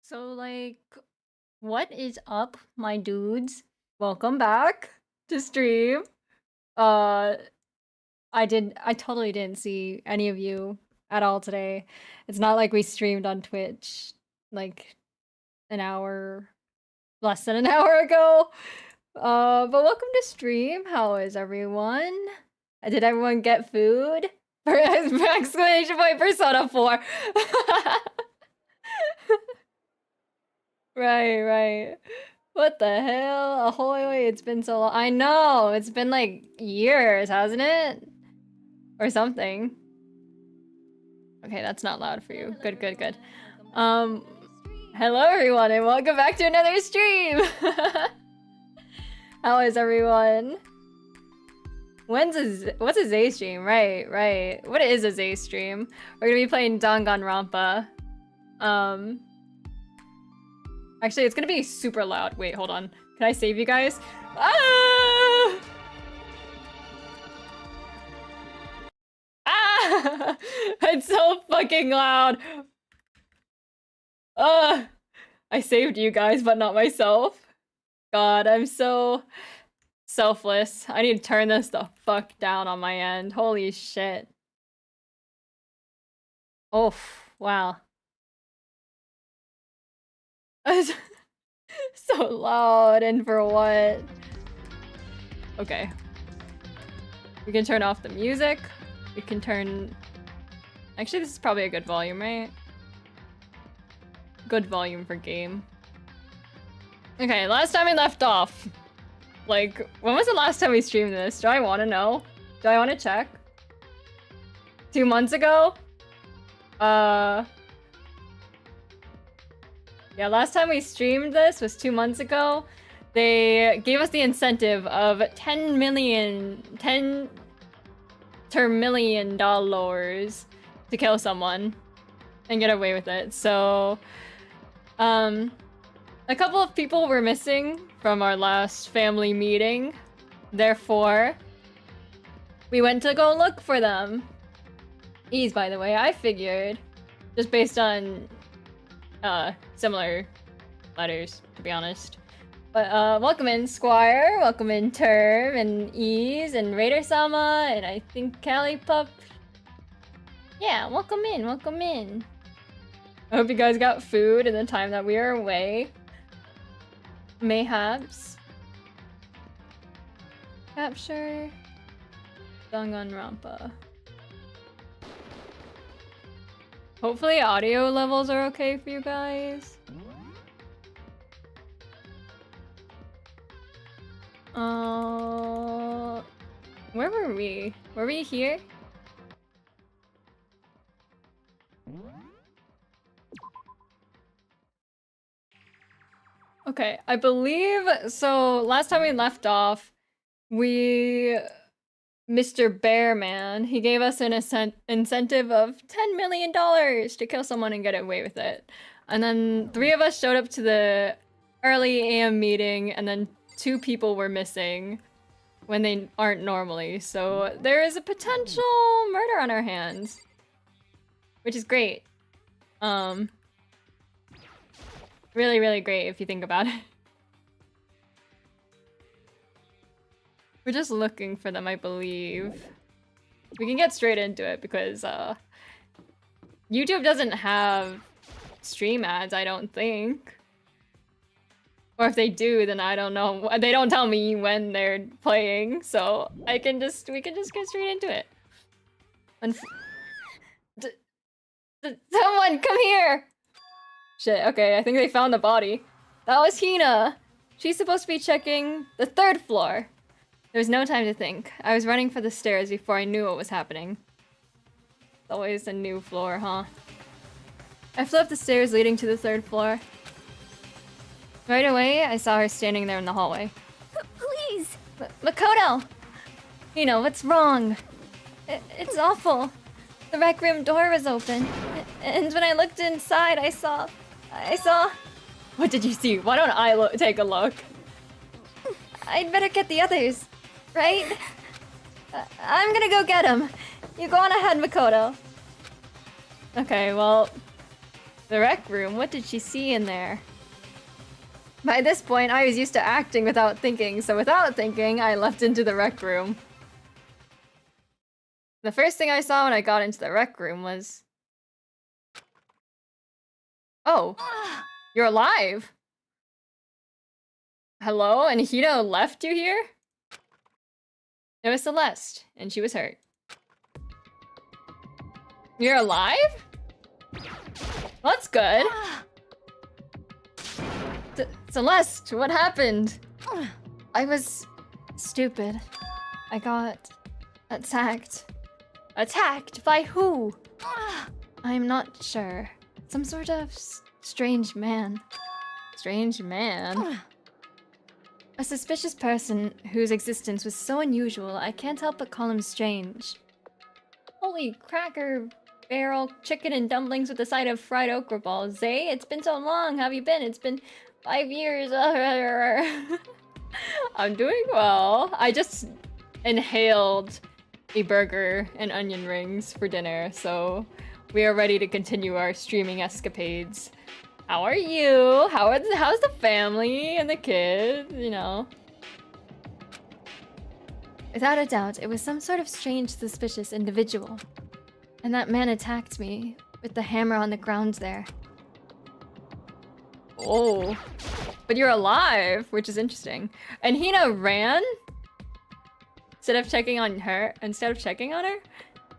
So, what is up, my dudes? Welcome back to stream. Uh, I totally didn't see any of you at all today. It's not like we streamed on Twitch like an hour, less than an hour ago. But welcome to stream. How is everyone? Did everyone get food? Exclamation point Persona 4. Right. What the hell? Ahoy, it's been so long. I know, it's been like years, hasn't it? Or something. Okay, that's not loud for you. Good. Hello everyone and welcome back to another stream! How is everyone? What's a Zay stream? Right. What is a Zay stream? We're gonna be playing Danganronpa. Actually, it's gonna be super loud. Wait, hold on. Can I save you guys? Ah! Ah! It's so fucking loud. I saved you guys, but not myself. God, I'm so selfless. I need to turn this the fuck down on my end. Holy shit. Oh, wow. So loud, and for what? Okay. We can turn off the music. We can turn... Actually, this is probably a good volume, right? Good volume for game. Okay, last time we left off. Like, when was the last time we streamed this? Do I want to know? Do I want to check? 2 months ago? Yeah, last time we streamed this was 2 months ago. They gave us the incentive of $10 million to kill someone and get away with it. So, a couple of people were missing from our last family meeting. Therefore, we went to go look for them. Ease, by the way, I figured, just based on similar letters, to be honest. But welcome in Squire, welcome in Term, and Ease, and Raider-sama, and I think Callie Pup. Yeah, welcome in. I hope you guys got food in the time that we were away. Mayhaps. Capture Danganronpa. Hopefully audio levels are okay for you guys. Where were we? Were we here? Okay, I believe so. Last time we left off, Mr. Bearman, he gave us an incentive of $10 million to kill someone and get away with it. And then 3 of us showed up to the early AM meeting, and then 2 people were missing when they aren't normally. So there is a potential murder on our hands, which is great. Really great if you think about it. We're just looking for them, I believe. We can get straight into it because YouTube doesn't have stream ads, I don't think. Or if they do, then I don't know. They don't tell me when they're playing, so we can just get straight into it. Someone come here! Shit, okay, I think they found the body. That was Hina. She's supposed to be checking the 3rd floor. There was no time to think. I was running for the stairs before I knew what was happening. It's always a new floor, huh? I flew up the stairs leading to the 3rd floor. Right away, I saw her standing there in the hallway. Please! Makoto! Hina, what's wrong? It's awful. The rec room door was open. And when I looked inside, I saw... What did you see? Why don't I take a look? I'd better get the others, right? I'm gonna go get them. You go on ahead, Makoto. Okay, well... The rec room, what did she see in there? By this point, I was used to acting without thinking, so without thinking, I leapt into the rec room. The first thing I saw when I got into the rec room was... Oh, you're alive! Hello? And Hino left you here? It was Celeste, and she was hurt. You're alive? That's good. Celeste, what happened? I was stupid. I got attacked. Attacked? By who? I'm not sure. Some sort of strange man. Strange man? A suspicious person whose existence was so unusual, I can't help but call him strange. Holy cracker barrel chicken and dumplings with a side of fried okra balls. Zay, it's been so long. How have you been? It's been 5 years. I'm doing well. I just inhaled a burger and onion rings for dinner, so we are ready to continue our streaming escapades. How are you? How's the family and the kids, you know? Without a doubt, it was some sort of strange, suspicious individual. And that man attacked me with the hammer on the ground there. Oh. But you're alive, which is interesting. And Hina ran? Instead of checking on her?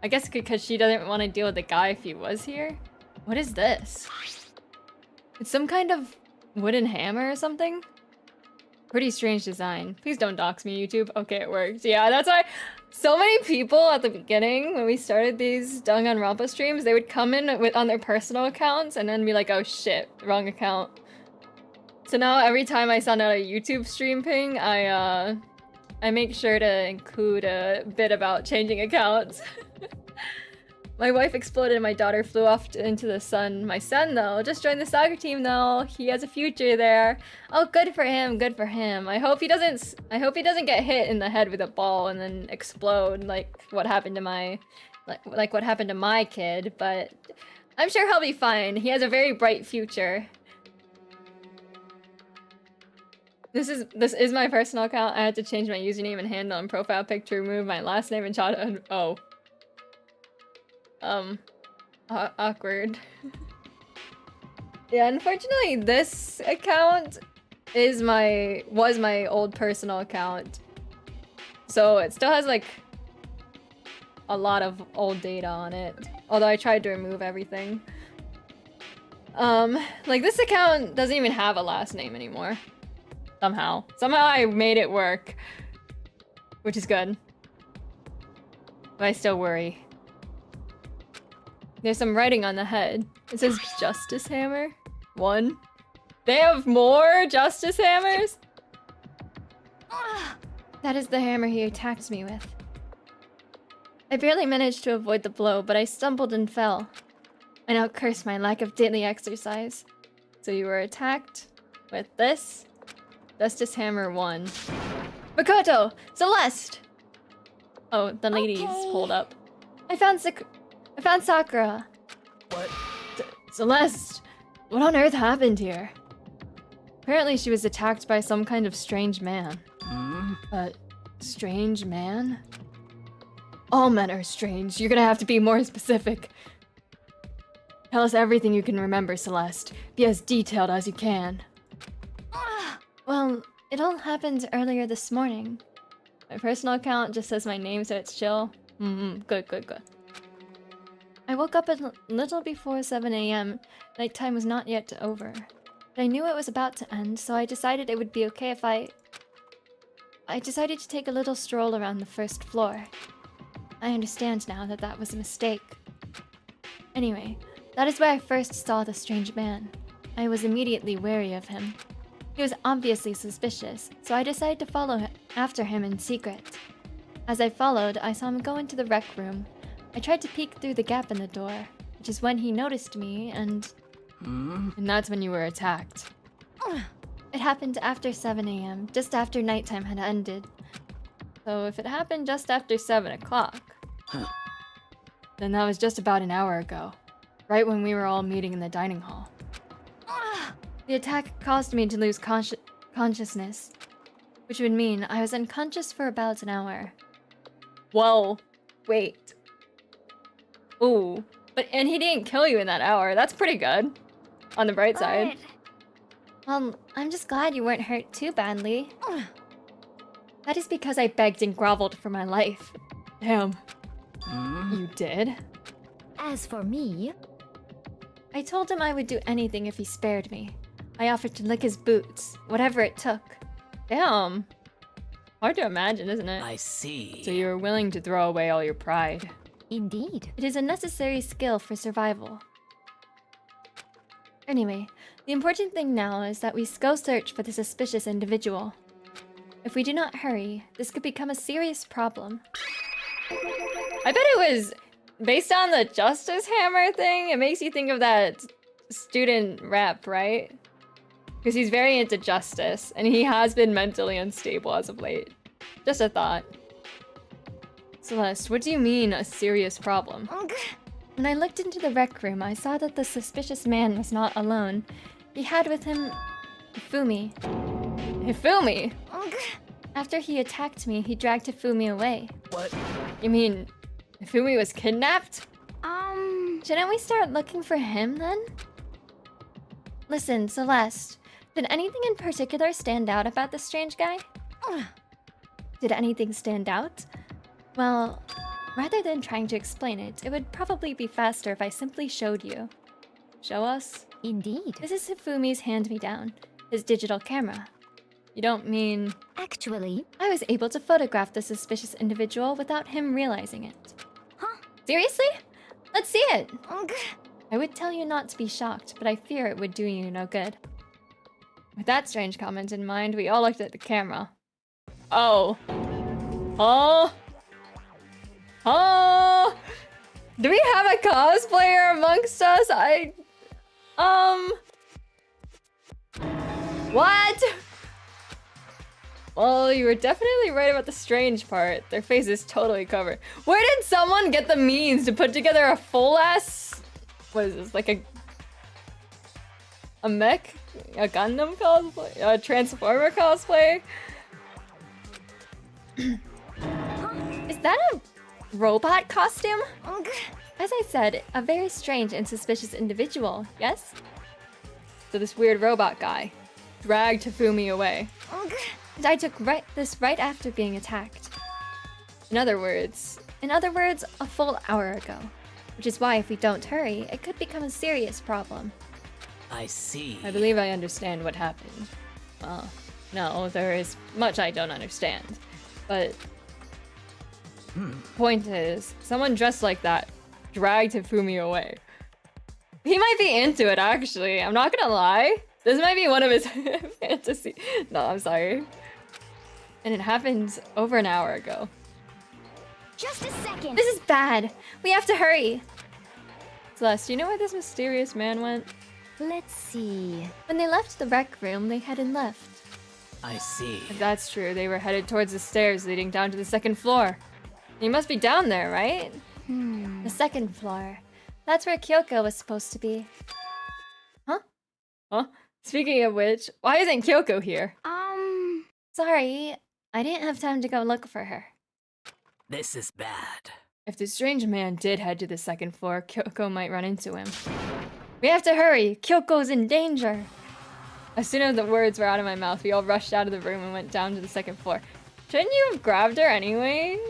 I guess because she doesn't want to deal with the guy if he was here? What is this? It's some kind of wooden hammer or something? Pretty strange design. Please don't dox me, YouTube. Okay, it works. Yeah, that's why so many people at the beginning, when we started these Danganronpa streams, they would come in on their personal accounts and then be like, oh shit, wrong account. So now every time I send out a YouTube stream ping, I make sure to include a bit about changing accounts. My wife exploded and my daughter flew off into the sun. My son, though, just joined the soccer team, though. He has a future there. Oh, good for him, good for him. I hope he doesn't get hit in the head with a ball and then explode like what happened to my like what happened to my kid, but I'm sure he'll be fine. He has a very bright future. This is my personal account. I had to change my username and handle and profile pic to remove my last name and child. Oh. Awkward. Yeah, unfortunately, this account was my old personal account. So it still has like a lot of old data on it. Although I tried to remove everything. Like this account doesn't even have a last name anymore. Somehow I made it work. Which is good. But I still worry. There's some writing on the head. It says Justice Hammer. 1. They have more Justice Hammers? That is the hammer he attacked me with. I barely managed to avoid the blow, but I stumbled and fell. I now curse my lack of daily exercise. So you were attacked with this? Justice Hammer 1. Makoto! Celeste! Oh, the lady's pulled up. I found Sakura. What? Celeste! What on earth happened here? Apparently she was attacked by some kind of strange man. But strange man? All men are strange. You're gonna have to be more specific. Tell us everything you can remember, Celeste. Be as detailed as you can. Well, it all happened earlier this morning. My personal account just says my name, so it's chill. Good. I woke up a little before 7 AM. Nighttime was not yet over. But I knew it was about to end, so I decided it would be okay if I decided to take a little stroll around the first floor. I understand now that that was a mistake. Anyway, that is where I first saw the strange man. I was immediately wary of him. He was obviously suspicious, so I decided to follow after him in secret. As I followed, I saw him go into the rec room. I tried to peek through the gap in the door, which is when he noticed me, and that's when you were attacked. It happened after 7 AM, just after nighttime had ended. So if it happened just after 7 o'clock, then that was just about an hour ago. right when we were all meeting in the dining hall. The attack caused me to lose consciousness, which would mean I was unconscious for about an hour. Whoa, wait. Ooh, and he didn't kill you in that hour. That's pretty good. On the bright side. Well, I'm just glad you weren't hurt too badly. That is because I begged and groveled for my life. Damn. You did? As for me... I told him I would do anything if he spared me. I offered to lick his boots, whatever it took. Damn. Hard to imagine, isn't it? I see. So you were willing to throw away all your pride. Indeed. It is a necessary skill for survival. Anyway, the important thing now is that we go search for the suspicious individual. If we do not hurry, this could become a serious problem. I bet it was based on the Justice Hammer thing. It makes you think of that student rep, right? Because he's very into justice, and he has been mentally unstable as of late. Just a thought. Celeste, what do you mean, a serious problem? When I looked into the rec room, I saw that the suspicious man was not alone. He had with him Hifumi. Hifumi? After he attacked me, he dragged Hifumi away. What? You mean Hifumi was kidnapped? Shouldn't we start looking for him then? Listen, Celeste, did anything in particular stand out about this strange guy? Did anything stand out? Well, rather than trying to explain it, it would probably be faster if I simply showed you. Show us? Indeed. This is Hifumi's hand-me-down, his digital camera. You don't mean... Actually... I was able to photograph the suspicious individual without him realizing it. Huh? Seriously? Let's see it! I would tell you not to be shocked, but I fear it would do you no good. With that strange comment in mind, we all looked at the camera. Oh. Oh. Oh. Do we have a cosplayer amongst us? What? Well, you were definitely right about the strange part. Their face is totally covered. Where did someone get the means to put together a full-ass... What is this, like a mech? A Gundam cosplay? A Transformer cosplay? Is that a robot costume? As I said, a very strange and suspicious individual, yes? So this weird robot guy dragged Hifumi away. And I took this right after being attacked. In other words, a full hour ago. Which is why if we don't hurry, it could become a serious problem. I see. I believe I understand what happened. Well, no, there is much I don't understand. But... Point is, someone dressed like that dragged Hifumi away. He might be into it, actually. I'm not gonna lie. This might be one of his fantasy... No, I'm sorry. And it happened over an hour ago. Just a second! This is bad! We have to hurry! Celeste, do you know where this mysterious man went? Let's see... When they left the rec room, they hadn't left. I see. If that's true, they were headed towards the stairs leading down to the second floor. He must be down there, right? The second floor. That's where Kyoko was supposed to be. Huh? Huh? Speaking of which, why isn't Kyoko here? Sorry, I didn't have time to go look for her. This is bad. If the strange man did head to the second floor, Kyoko might run into him. We have to hurry! Kyoko's in danger! As soon as the words were out of my mouth, we all rushed out of the room and went down to the second floor. Shouldn't you have grabbed her anyways?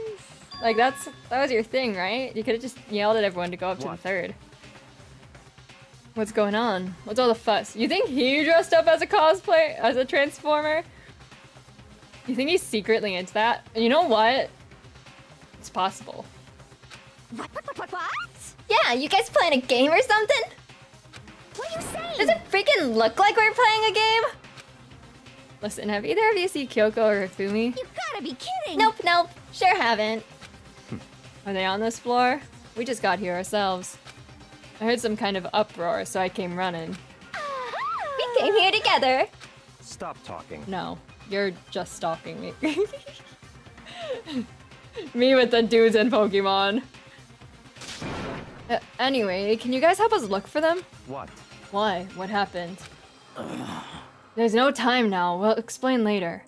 Like, that was your thing, right? You could have just yelled at everyone to go up to the third. What's going on? What's all the fuss? You think he dressed up as a cosplay? As a Transformer? You think he's secretly into that? And you know what? It's possible. What? Yeah, you guys playing a game or something? What are you saying? Does it freaking look like we're playing a game? Listen, have either of you seen Kyoko or Hifumi? You gotta be kidding! Nope. Sure haven't. Are they on this floor? We just got here ourselves. I heard some kind of uproar, so I came running. We came here together. Stop talking. No, you're just stalking me. Me with the dudes and Pokemon. Anyway, can you guys help us look for them? What? Why? What happened? There's no time now. We'll explain later.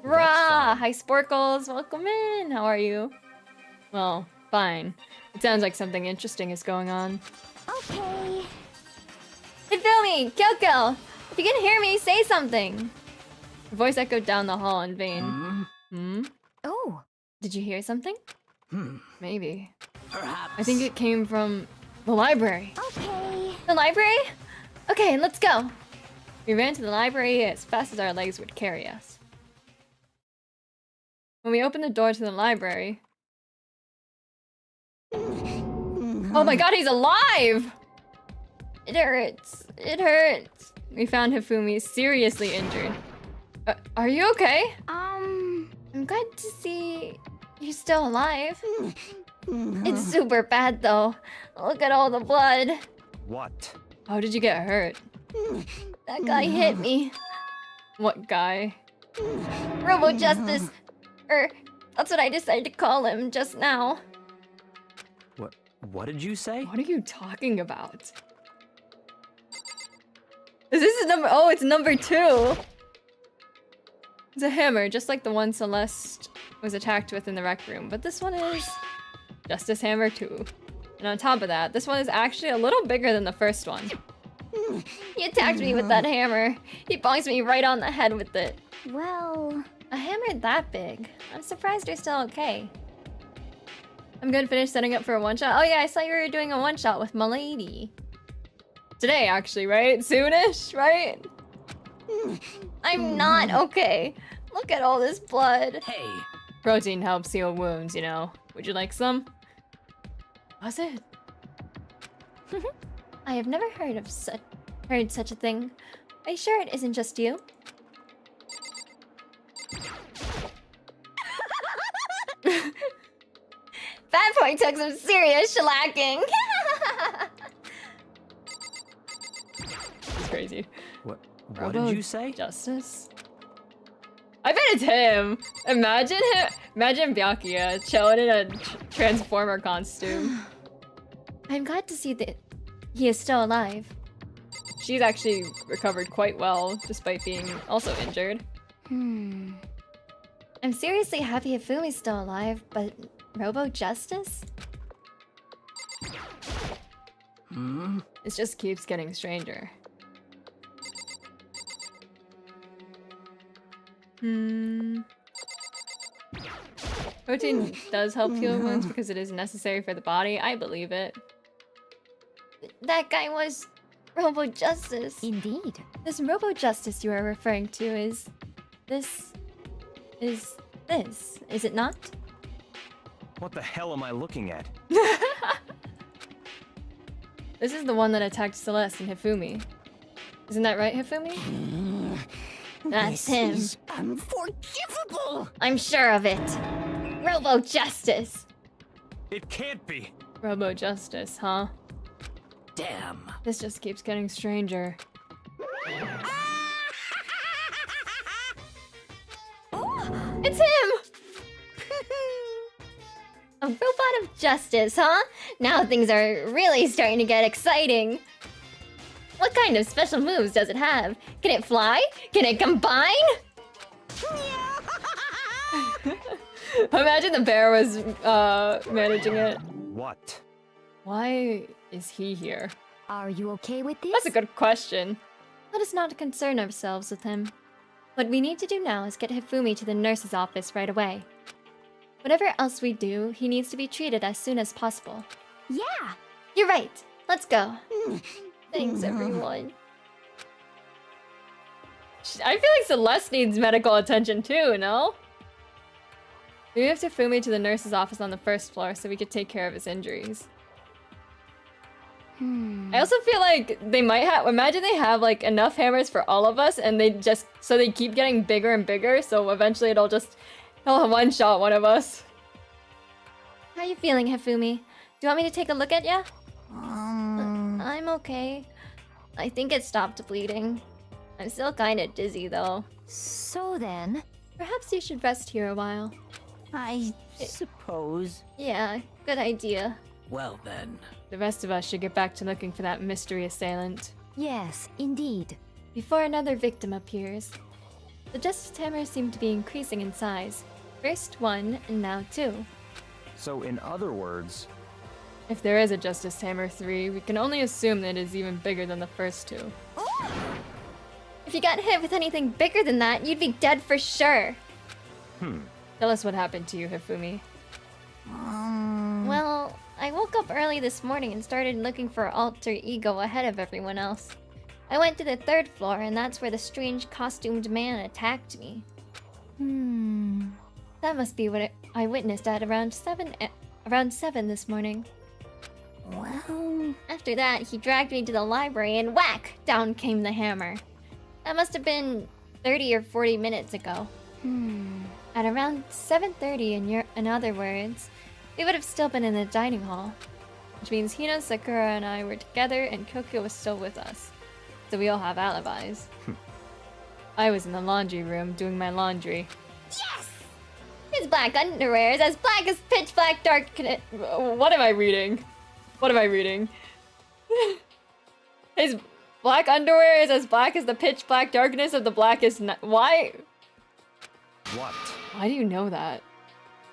Rah! Hi, Sporkles. Welcome in. How are you? Well, fine. It sounds like something interesting is going on. Okay. Hey, Filmy! Kyoko! If you can hear me, say something! Her voice echoed down the hall in vain. Hmm? Oh. Did you hear something? Maybe. Perhaps. I think it came from the library. Okay. The library? Okay, let's go. We ran to the library as fast as our legs would carry us. When we opened the door to the library... Oh my god, he's alive! It hurts. It hurts. We found Hifumi seriously injured. Are you okay? I'm glad to see you're still alive. It's super bad though. Look at all the blood. What? How did you get hurt? That guy hit me. What guy? Robo Justice. That's what I decided to call him just now. What did you say? What are you talking about? Is this a number? Oh, it's number 2. It's a hammer, just like the one Celeste was attacked with in the rec room. But this one is Justice Hammer 2. And on top of that, this one is actually a little bigger than the first one. He attacked me with that hammer. He bonked me right on the head with it. Well, A hammer that big? I'm surprised you're still okay. I'm gonna finish setting up for a one-shot. Oh yeah, I saw you were doing a one-shot with Milady. Today, actually, right? Soonish, right? I'm not okay. Look at all this blood. Hey, Protein helps heal wounds, you know. Would you like some? Was it? I have never heard such a thing. Are you sure it isn't just you? Bad Boy took some serious shellacking. It's crazy. What Robo did you say? Justice? I bet it's him. Imagine him. Imagine Byakuya chilling in a Transformer costume. I'm glad to see that he is still alive. She's actually recovered quite well, despite being also injured. I'm seriously happy Hifumi's still alive, but Robo Justice? It just keeps getting stranger. Protein does help heal wounds because it is necessary for the body. I believe it. That guy was Robo Justice. indeed. This Robo Justice you are referring to is this, is it not? What the hell am I looking at? This is the one that attacked Celeste and Hifumi. Isn't that right, Hifumi? That's him. This is unforgivable. I'm sure of it. Robo Justice. It can't be. Robo Justice, huh? damn. This just keeps getting stranger. It's him! A robot of justice, huh? Now things are really starting to get exciting. What kind of special moves does it have? Can it fly? Can it combine? Imagine the bear was managing it. What? Why is he here? Are you okay with this? That's a good question. Let us not concern ourselves with him. What we need to do now is get Hifumi to the nurse's office right away. Whatever else we do, he needs to be treated as soon as possible. Yeah. You're right. Let's go. Thanks, everyone. I feel like Celeste needs medical attention too, no? We moved Hifumi to the nurse's office on the first floor so we could take care of his injuries. I also feel like they might have, imagine they have like enough hammers for all of us and they just, so they keep getting bigger and bigger, so eventually he'll one-shot one of us. How you feeling, Hifumi? Do you want me to take a look at ya? I'm okay. I think it stopped bleeding. I'm still kinda dizzy though. So then, Perhaps you should rest here a while. I suppose. Yeah, good idea. Well then. The rest of us should get back to looking for that mystery assailant Yes, indeed. before another victim appears. The Justice Hammers seem to be increasing in size. First one, and now two. So, in other words, If there is a Justice Hammer 3, we can only assume that it is even bigger than the first two. If you got hit with anything bigger than that, you'd be dead for sure. Tell us what happened to you, Hifumi. Well, I woke up early this morning and started looking for Alter Ego ahead of everyone else. I went to the 3rd floor, and that's where the strange costumed man attacked me. That must be what I witnessed at around 7 this morning. Well, After that, he dragged me to the library and whack! Down came the hammer. That must have been 30 or 40 minutes ago. At around 7:30, in other words, we would have still been in the dining hall. Which means Hina, Sakura, and I were together and Kyoko was still with us. So we all have alibis. I was in the laundry room doing my laundry. yes! His black underwear is as black as pitch black dark. What am I reading? What am I reading? His black underwear is as black as the pitch black darkness of the blackest night. Why? what? Why do you know that?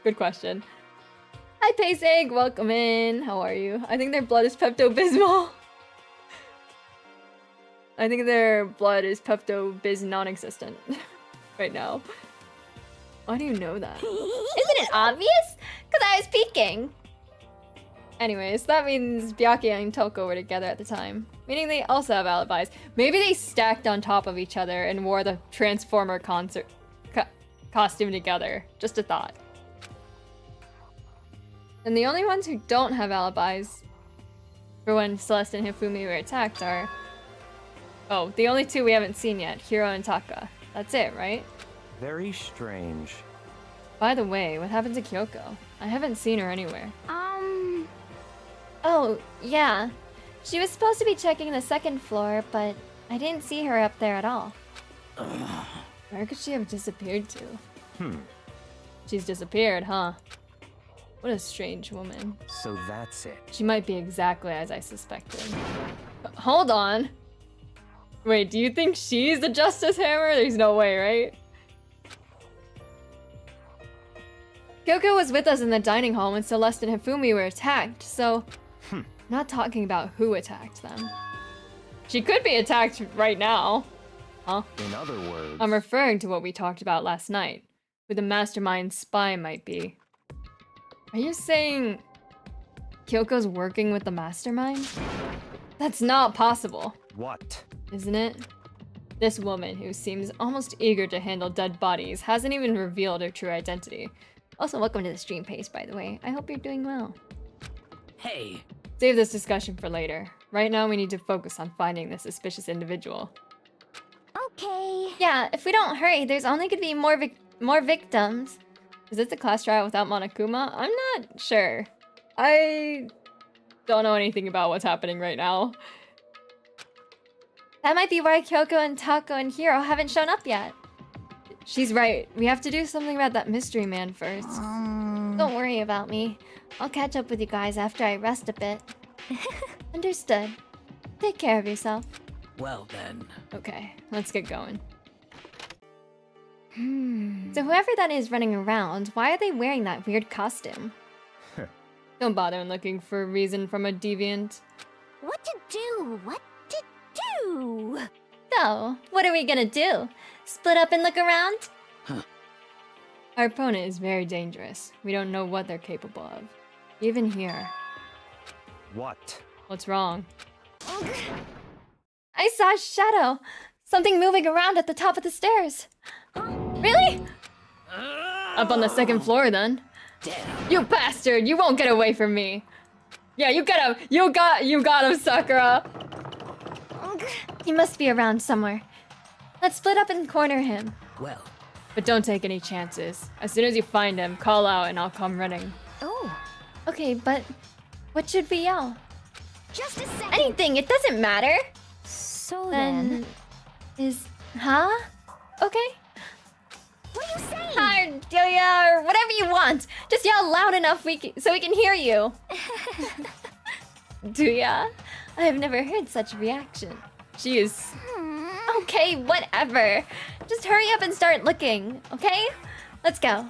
Good question. Hi, Pace Egg. Welcome in. How are you? I think their blood is Pepto-Bismol. I think their blood is Pepto-Biz non-existent right now. Why do you know that? Isn't it obvious? Because I was peeking. Anyways, that means Byakuya and Toko were together at the time. Meaning they also have alibis. Maybe they stacked on top of each other and wore the Transformer costume together. Just a thought. And the only ones who don't have alibis for when Celeste and Hifumi were attacked are... Oh, the only two we haven't seen yet, Hiro and Taka. That's it, right? Very strange. By the way, what happened to Kyoko? I haven't seen her anywhere. Oh, yeah. She was supposed to be checking the 2nd floor, but I didn't see her up there at all. Where could she have disappeared to? She's disappeared, huh? What a strange woman. So that's it. She might be exactly as I suspected. Hold on. Wait, do you think she's the Justice Hammer? There's no way, right? Kyoko was with us in the dining hall when Celeste and Hifumi were attacked, so... I'm not talking about who attacked them. She could be attacked right now. Huh? In other words, I'm referring to what we talked about last night. Who the mastermind spy might be. Are you saying... Kyoko's working with the mastermind? That's not possible. what? Isn't it? This woman, who seems almost eager to handle dead bodies, hasn't even revealed her true identity. Also, welcome to the stream, Pace, by the way. I hope you're doing well. Hey, Save this discussion for later. Right now, we need to focus on finding the suspicious individual. Okay. Yeah, if we don't hurry, there's only gonna be more victims. Is this a class trial without Monokuma? I'm not sure. I don't know anything about what's happening right now. That might be why Kyoko and Tako and Hiro haven't shown up yet. She's right. We have to do something about that mystery man first. Don't worry about me. I'll catch up with you guys after I rest a bit. Understood. Take care of yourself. well then. Okay, let's get going. So whoever that is running around, why are they wearing that weird costume? Don't bother looking for a reason from a deviant. What to do? What to do? So, what are we gonna do? Split up and look around? Huh. Our opponent is very dangerous. We don't know what they're capable of. Even here. What? What's wrong? I saw a shadow! Something moving around at the top of the stairs. Really? Up on the 2nd floor then. Damn. You bastard! You won't get away from me! Yeah, you get him! You got him, Sakura! He must be around somewhere. Let's split up and corner him. Well, But don't take any chances. As soon as you find him, call out and I'll come running. Oh, Okay, but what should we yell? just a second. Anything, it doesn't matter! So Then... Huh? Okay. what are you saying? Hi, Delia, or whatever you want. Just yell loud enough so we can hear you. Do ya? I have never heard such a reaction. She is... Okay, whatever. Just hurry up and start looking, okay? Let's go.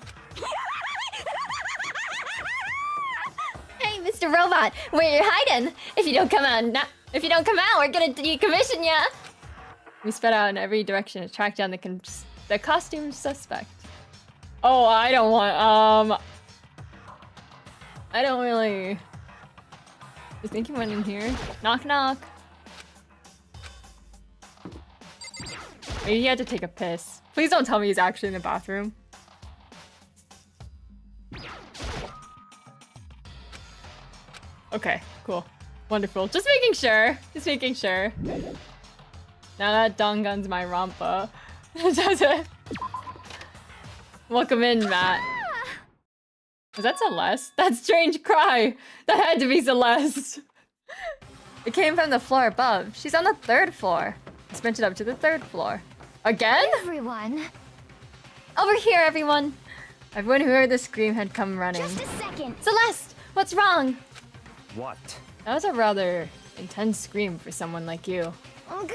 Hey, Mr. Robot, where you hiding? If you don't come out, we're gonna decommission ya. We sped out in every direction to track down the costume suspect. Oh, I don't want. I don't really. You think he went in here? Knock knock. Maybe he had to take a piss. Please don't tell me he's actually in the bathroom. Okay, cool. Wonderful. Just making sure. Just making sure. Now that Dangan's my Rampa. Does it? Welcome in, Matt. Was that Celeste? That strange cry! That had to be Celeste! It came from the floor above. She's on the 3rd floor. Let's bench it up to the 3rd floor. Again? Everyone. Over here, everyone! Everyone who heard the scream had come running. Just a second. Celeste! What's wrong? What? That was a rather intense scream for someone like you. Ugh.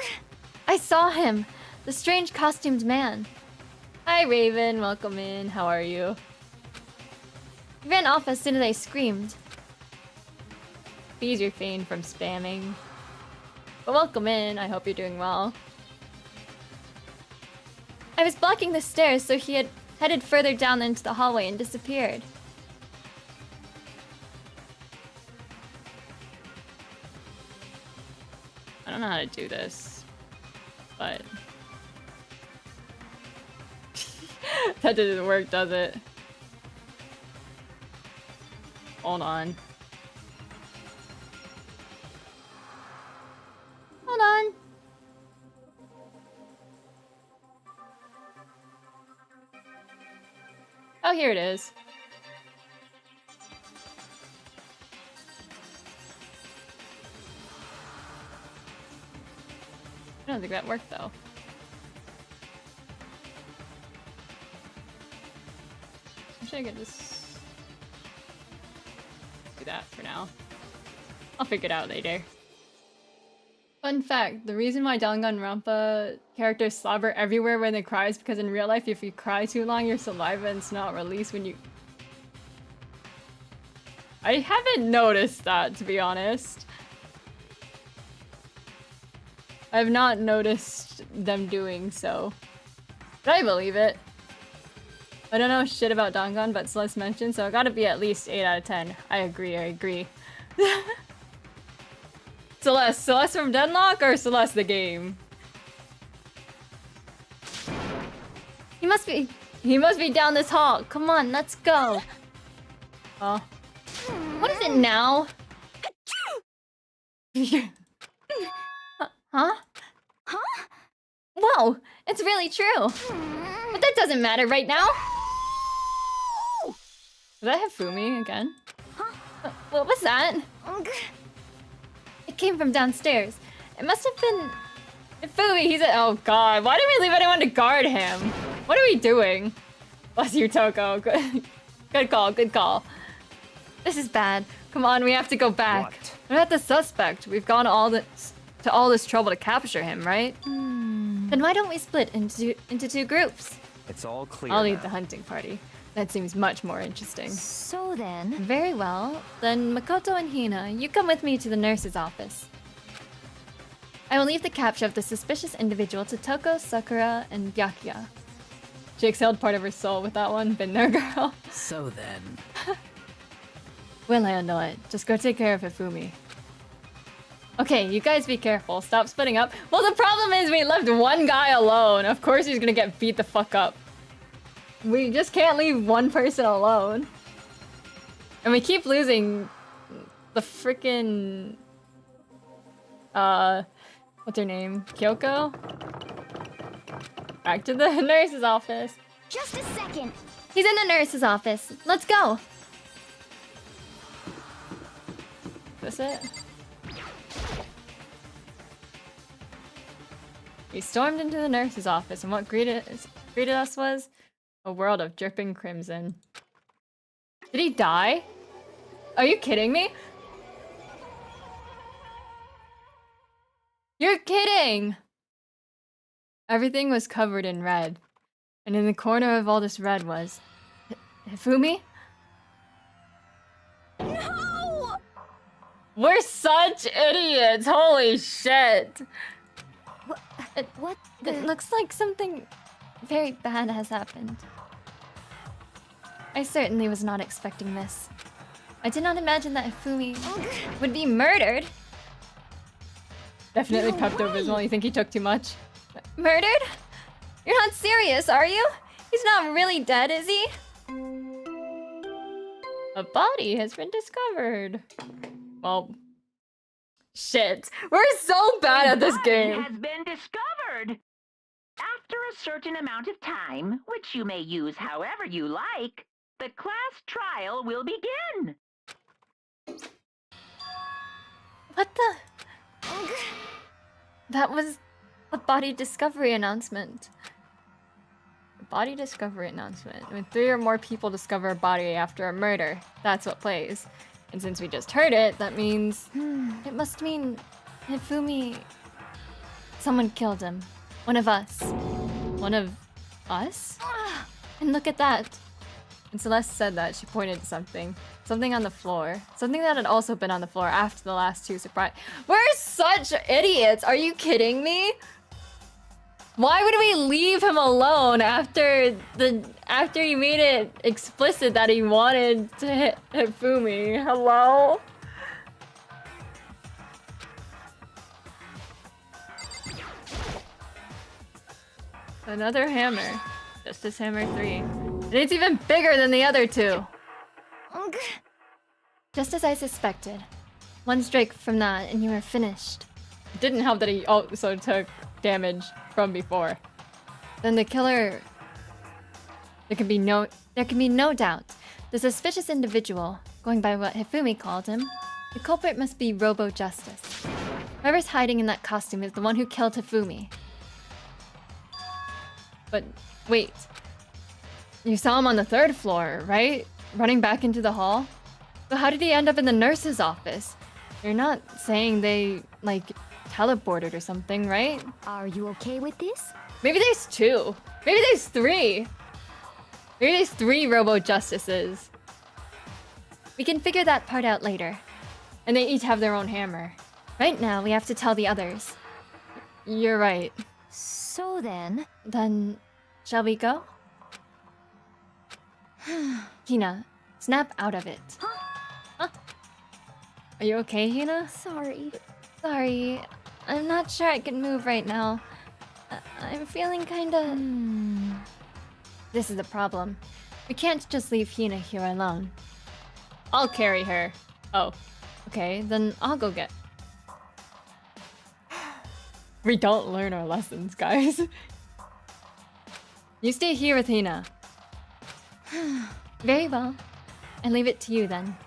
I saw him! The strange costumed man. Hi, Raven. Welcome in. How are you? He ran off as soon as I screamed. Please refrain from spamming. But welcome in. I hope you're doing well. I was blocking the stairs, so he had headed further down into the hallway and disappeared. I don't know how to do this, but... That didn't work, does it? Hold on. Hold on. Oh, here it is. I don't think that worked, though. Actually, I could just do that for now. I'll figure it out later. Fun fact, the reason why Danganronpa characters slobber everywhere when they cry is because in real life, if you cry too long, your saliva is not released when you... I haven't noticed that, to be honest. I have not noticed them doing so. But I believe it. I don't know shit about Dangan, but Celeste mentioned, so it gotta be at least 8 out of 10. I agree. Celeste from Deadlock or Celeste the game? He must be down this hall. Come on, let's go. Oh. What is it now? Huh? Huh? Whoa, it's really true. But that doesn't matter right now. Did I have Fumi again? Huh? What was that? Ugh. It came from downstairs. It must have been... Fumi, he's a... Oh god, why didn't we leave anyone to guard him? What are we doing? Bless you, Toko. Good call, good call. This is bad. Come on, we have to go back. What? We're not the suspect. We've gone to all this trouble to capture him, right? Then why don't we split into two groups? It's all clear I'll lead now. the hunting party. That seems much more interesting. So then... Very well. Then Makoto and Hina, you come with me to the nurse's office. I will leave the capture of the suspicious individual to Toko, Sakura, and Byakuya. She exhaled part of her soul with that one. Been there, girl. So then, We'll handle it. Just go take care of Hifumi. Okay, you guys be careful. Stop splitting up. Well, the problem is we left one guy alone. Of course he's gonna get beat the fuck up. We just can't leave one person alone. And we keep losing the freaking... what's her name? Kyoko? Back to the nurse's office. Just a second. He's in the nurse's office. Let's go. Is this it? We stormed into the nurse's office, and what greeted us was a world of dripping crimson. Did he die? Are you kidding me? You're kidding! Everything was covered in red. And in the corner of all this red was... Hifumi? No! We're such idiots! Holy shit! What It looks like something very bad has happened. I certainly was not expecting this. I did not imagine that Hifumi would be murdered. Definitely No Pepto-Bismol. way. You think he took too much? Murdered? You're not serious, are you? He's not really dead, is he? A body has been discovered. Well, shit. We're so bad at this Body game. has been discovered. After a certain amount of time, which you may use however you like, the class trial will begin. What the? That was a body discovery announcement. A body discovery announcement. When 3 or more people discover a body after a murder, that's what plays. And since we just heard it, that means... it must mean... Hifumi... Someone killed him. One of us. One of... us? And look at that. When Celeste said that, she pointed to something. Something on the floor. Something that had also been on the floor after the last 2 surprise. We're such idiots! Are you kidding me? Why would we leave him alone after you made it explicit that he wanted to hit Hifumi? Hello? Another hammer. Justice Hammer 3. And it's even bigger than the other 2. Just as I suspected. One strike from that and you are finished. It didn't help that he also took damage from before. Then the killer... There can be no doubt. The suspicious individual, going by what Hifumi called him, the culprit must be Robo Justice. Whoever's hiding in that costume is the one who killed Hifumi. But wait. You saw him on the 3rd floor, right? Running back into the hall? But how did he end up in the nurse's office? You're not saying they, like, teleported or something, right? Are you okay with this? Maybe there's 2. Maybe there's 3. Maybe there's 3 Robo Justices. We can figure that part out later. And they each have their own hammer. Right now, we have to tell the others. You're right. So then... Then, shall we go? Hina, snap out of it. Huh? Are you okay, Hina? Sorry. Sorry, I'm not sure I can move right now. I'm feeling kinda... This is the problem. We can't just leave Hina here alone. I'll carry her. Oh, okay, then I'll go get... We don't learn our lessons, guys. You stay here with Hina. Very well. I leave it to you then.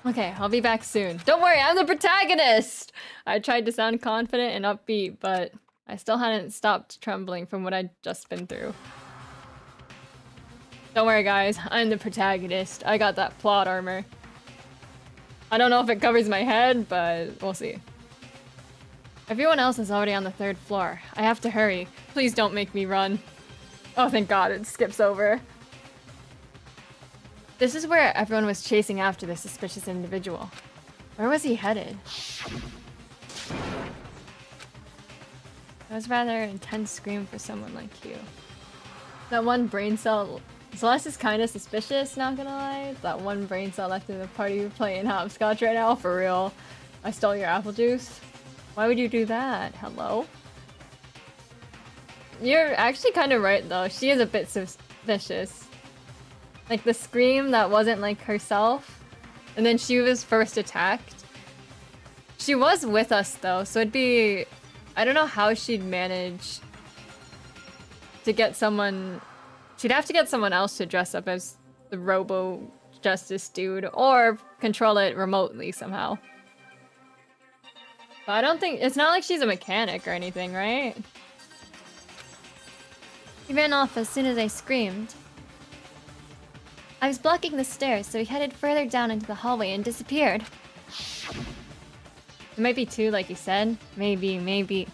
Okay, I'll be back soon. Don't worry, I'm the protagonist! I tried to sound confident and upbeat, but I still hadn't stopped trembling from what I'd just been through. Don't worry, guys. I'm the protagonist. I got that plot armor. I don't know if it covers my head, but we'll see. Everyone else is already on the 3rd floor. I have to hurry. Please don't make me run. Oh, thank God, it skips over. This is where everyone was chasing after the suspicious individual. Where was he headed? That was rather an intense scream for someone like you. That one brain cell... Celeste is kind of suspicious, not gonna lie. That one brain cell left in the party you're playing hopscotch right now, for real. I stole your apple juice. Why would you do that? Hello? You're actually kind of right, though. She is a bit suspicious. Like, the scream that wasn't, like, herself. And then she was first attacked. She was with us, though, so it'd be... I don't know how she'd manage to get someone... She'd have to get someone else to dress up as the Robo Justice dude, or control it remotely somehow. But I don't think... It's not like she's a mechanic or anything, right? He ran off as soon as I screamed. I was blocking the stairs, so he headed further down into the hallway and disappeared. It might be two, like you said. Maybe, maybe.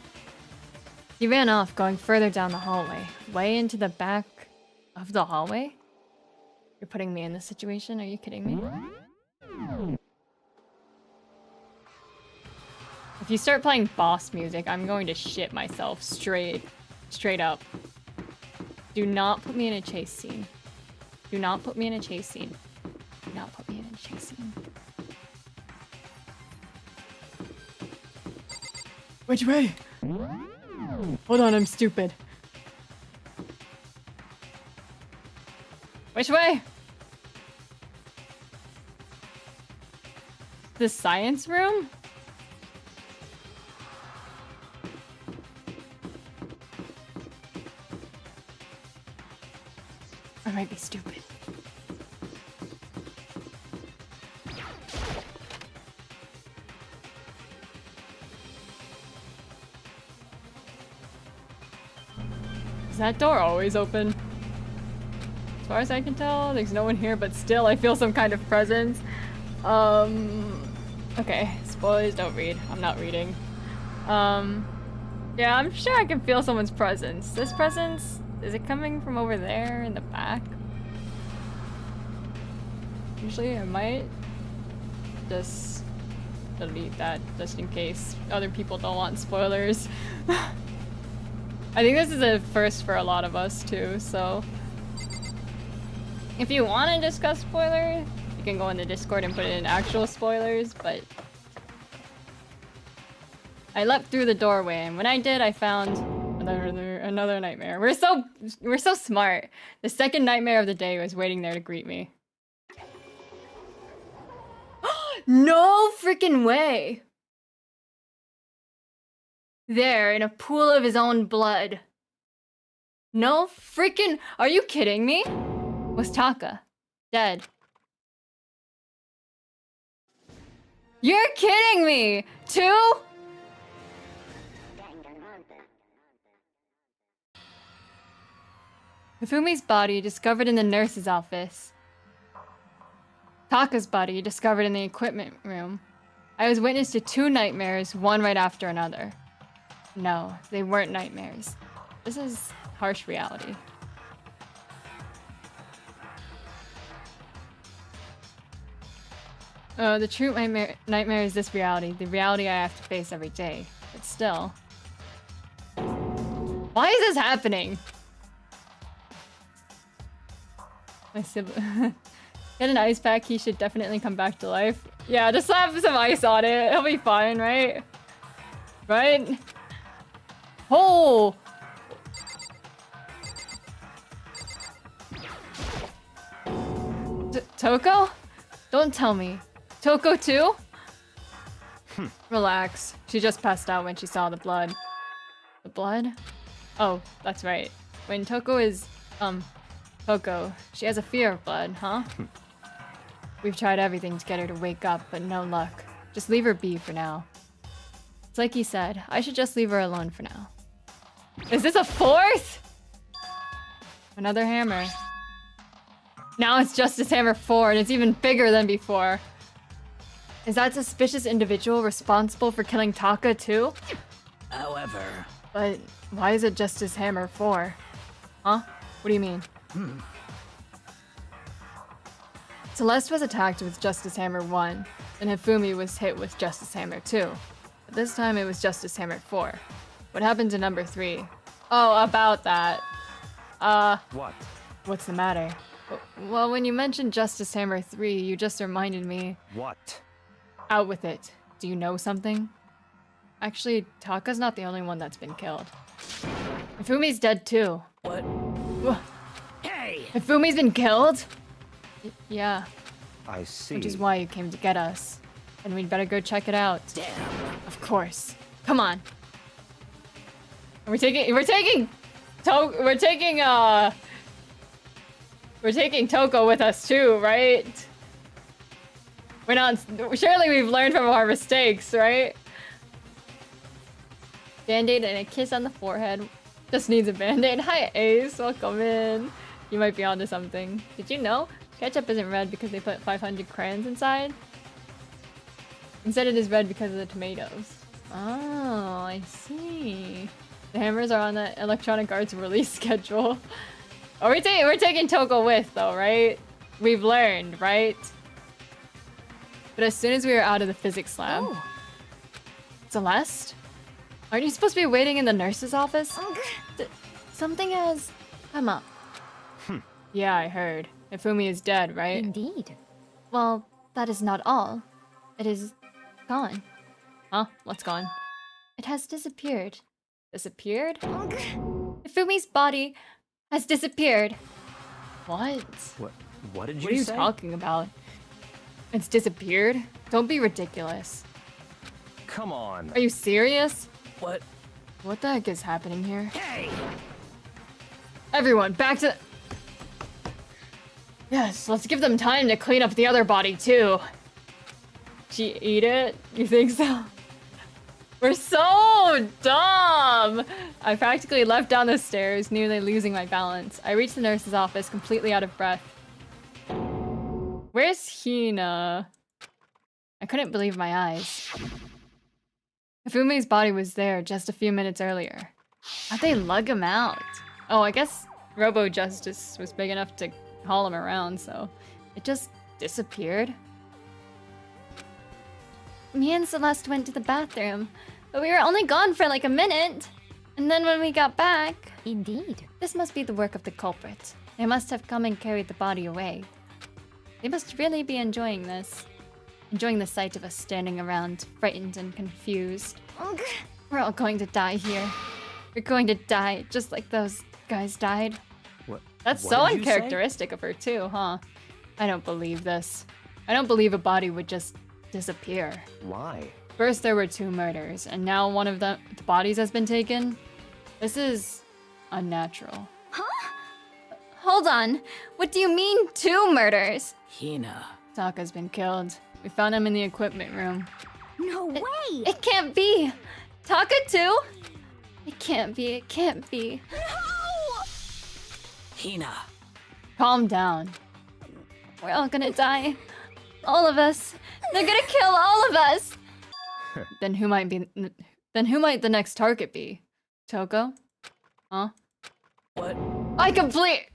He ran off, going further down the hallway. Way into the back of the hallway? You're putting me in this situation? Are you kidding me? If you start playing boss music, I'm going to shit myself straight up. Do not put me in a chase scene. Do not put me in a chase scene. Do not put me in a chase scene. Which way? Hold on, I'm stupid. Which way? The science room? I might be stupid. Is that door always open? As far as I can tell, there's no one here, but still I feel some kind of presence. Okay, spoilers, don't read. I'm not reading. Yeah, I'm sure I can feel someone's presence. This presence, is it coming from over there in the back? Usually I might just delete that just in case other people don't want spoilers. I think this is a first for a lot of us too, so if you want to discuss spoilers, you can go in the Discord and put in actual spoilers, but I leapt through the doorway, and when I did, I found another nightmare. We're so smart. The second nightmare of the day was waiting there to greet me. No freaking way! There, in a pool of his own blood. No freaking... Are you kidding me? Was Taka dead? You're kidding me! Two? Hifumi's body discovered in the nurse's office. Taka's body discovered in the equipment room. I was witness to two nightmares, one right after another. No, they weren't nightmares. This is harsh reality. The true nightmare is this reality, the reality I have to face every day. But still. Why is this happening? My sibling. Get an ice pack, he should definitely come back to life. Yeah, just slap some ice on it. He'll be fine, right? Right? Oh! Toko? Don't tell me. Toko too? Relax. She just passed out when she saw the blood. The blood? Oh, that's right. When Toko is, Toko, she has a fear of blood, huh? We've tried everything to get her to wake up, but no luck. Just leave her be for now. It's like he said, I should just leave her alone for now. Is this a fourth? Another hammer. Now it's Justice Hammer 4, and it's even bigger than before. Is that suspicious individual responsible for killing Taka too? However... But why is it Justice Hammer 4? Huh? What do you mean? Celeste was attacked with Justice Hammer 1, and Hifumi was hit with Justice Hammer 2. But this time it was Justice Hammer 4. What happened to number 3? Oh, about that. What? What's the matter? Well, when you mentioned Justice Hammer 3, you just reminded me. What? Out with it. Do you know something? Actually, Taka's not the only one that's been killed. Hifumi's dead too. What? Hey! Hifumi's been killed? Yeah, I see. which is why you came to get us. And we'd better go check it out. Damn. Of course. Come on. We're taking Toko with us too, right? Surely we've learned from our mistakes, right? Band-aid and a kiss on the forehead. Just needs a band-aid. Hi Ace, welcome in. You might be onto something. Did you know? Ketchup isn't red because they put 500 crayons inside? Instead it is red because of the tomatoes. Oh, I see. The hammers are on the Electronic Arts release schedule. Oh, we're taking Toko with though, right? We've learned, right? But as soon as we were out of the physics lab... Oh. Celeste? Aren't you supposed to be waiting in the nurse's office? Something has come up. Yeah, I heard. Ifumi is dead, right? Indeed. Well, that is not all. It is gone. Huh? What's gone? It has disappeared. Disappeared? Ifumi's body has disappeared. What? What did you say? What are you talking about? It's disappeared? Don't be ridiculous. Come on. Are you serious? What? What the heck is happening here? Hey! Everyone, back to... Yes, let's give them time to clean up the other body, too. She ate it? You think so? We're so dumb! I practically leapt down the stairs, nearly losing my balance. I reached the nurse's office, completely out of breath. Where's Hina? I couldn't believe my eyes. Ifumi's body was there just a few minutes earlier. How'd they lug him out? Oh, I guess Robo Justice was big enough to haul him around, so it just disappeared. Me and Celeste went to the bathroom, but we were only gone for like a minute. And then when we got back... Indeed. This must be the work of the culprit. They must have come and carried the body away. They must really be enjoying this. Enjoying the sight of us standing around, frightened and confused. We're all going to die here. We're going to die just like those guys died. What? That's what so did you say? uncharacteristic of her too, huh? I don't believe this. I don't believe a body would just disappear. Why? First there were 2 murders, and now one of the bodies has been taken. This is unnatural. Huh? Hold on. What do you mean 2 murders? Hina. Taka's been killed. We found him in the equipment room. No way! It can't be! Taka too? It can't be, it can't be. No! Hina. Calm down. We're all gonna die. All of us. They're gonna kill all of us! Then who might the next target be? Toko? Huh? What? I complete...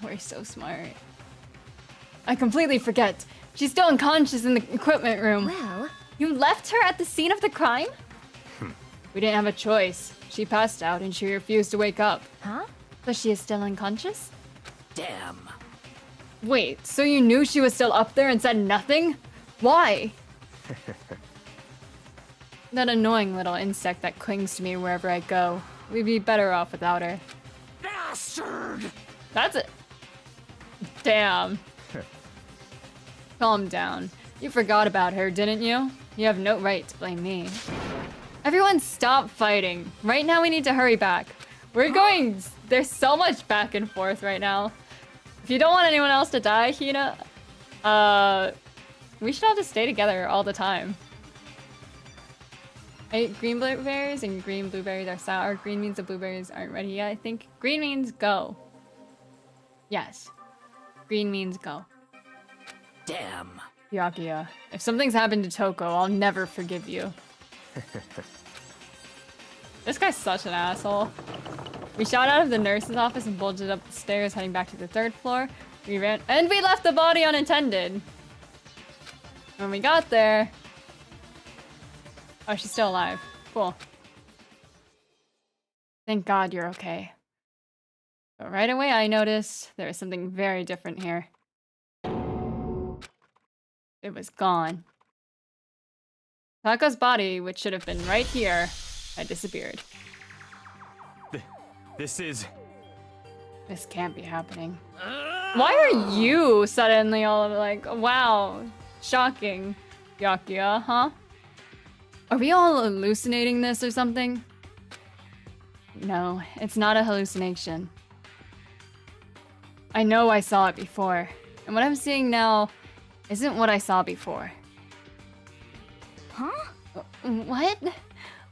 We're so smart. I completely forget. She's still unconscious in the equipment room. Well, You left her at the scene of the crime? We didn't have a choice. She passed out and she refused to wake up. huh? So she is still unconscious? Damn. Wait, so you knew she was still up there and said nothing? Why? That annoying little insect that clings to me wherever I go. We'd be better off without her. Bastard! That's it. Damn. Calm down. You forgot about her, didn't you? You have no right to blame me. Everyone stop fighting. Right now we need to hurry back. We're going... There's so much back and forth right now. If you don't want anyone else to die, Hina, we should all just stay together all the time. I ate green blueberries and green blueberries are sour. Green means the blueberries aren't ready yet, I think. Green means go. Yes. Green means go. Damn. Yakuya, if something's happened to Toko, I'll never forgive you. This guy's such an asshole. We shot out of the nurse's office and bolted up the stairs, heading back to the 3rd floor. We ran, and we left the body unattended. When we got there... Oh, she's still alive. Cool. Thank God you're okay. But right away I noticed there was something very different here. It was gone. Taka's body, which should have been right here, had disappeared. This can't be happening. Why are you suddenly all like, wow, shocking, Yakuya, huh? Are we all hallucinating this or something? No, it's not a hallucination. I know I saw it before, and what I'm seeing now isn't what I saw before. Huh? What?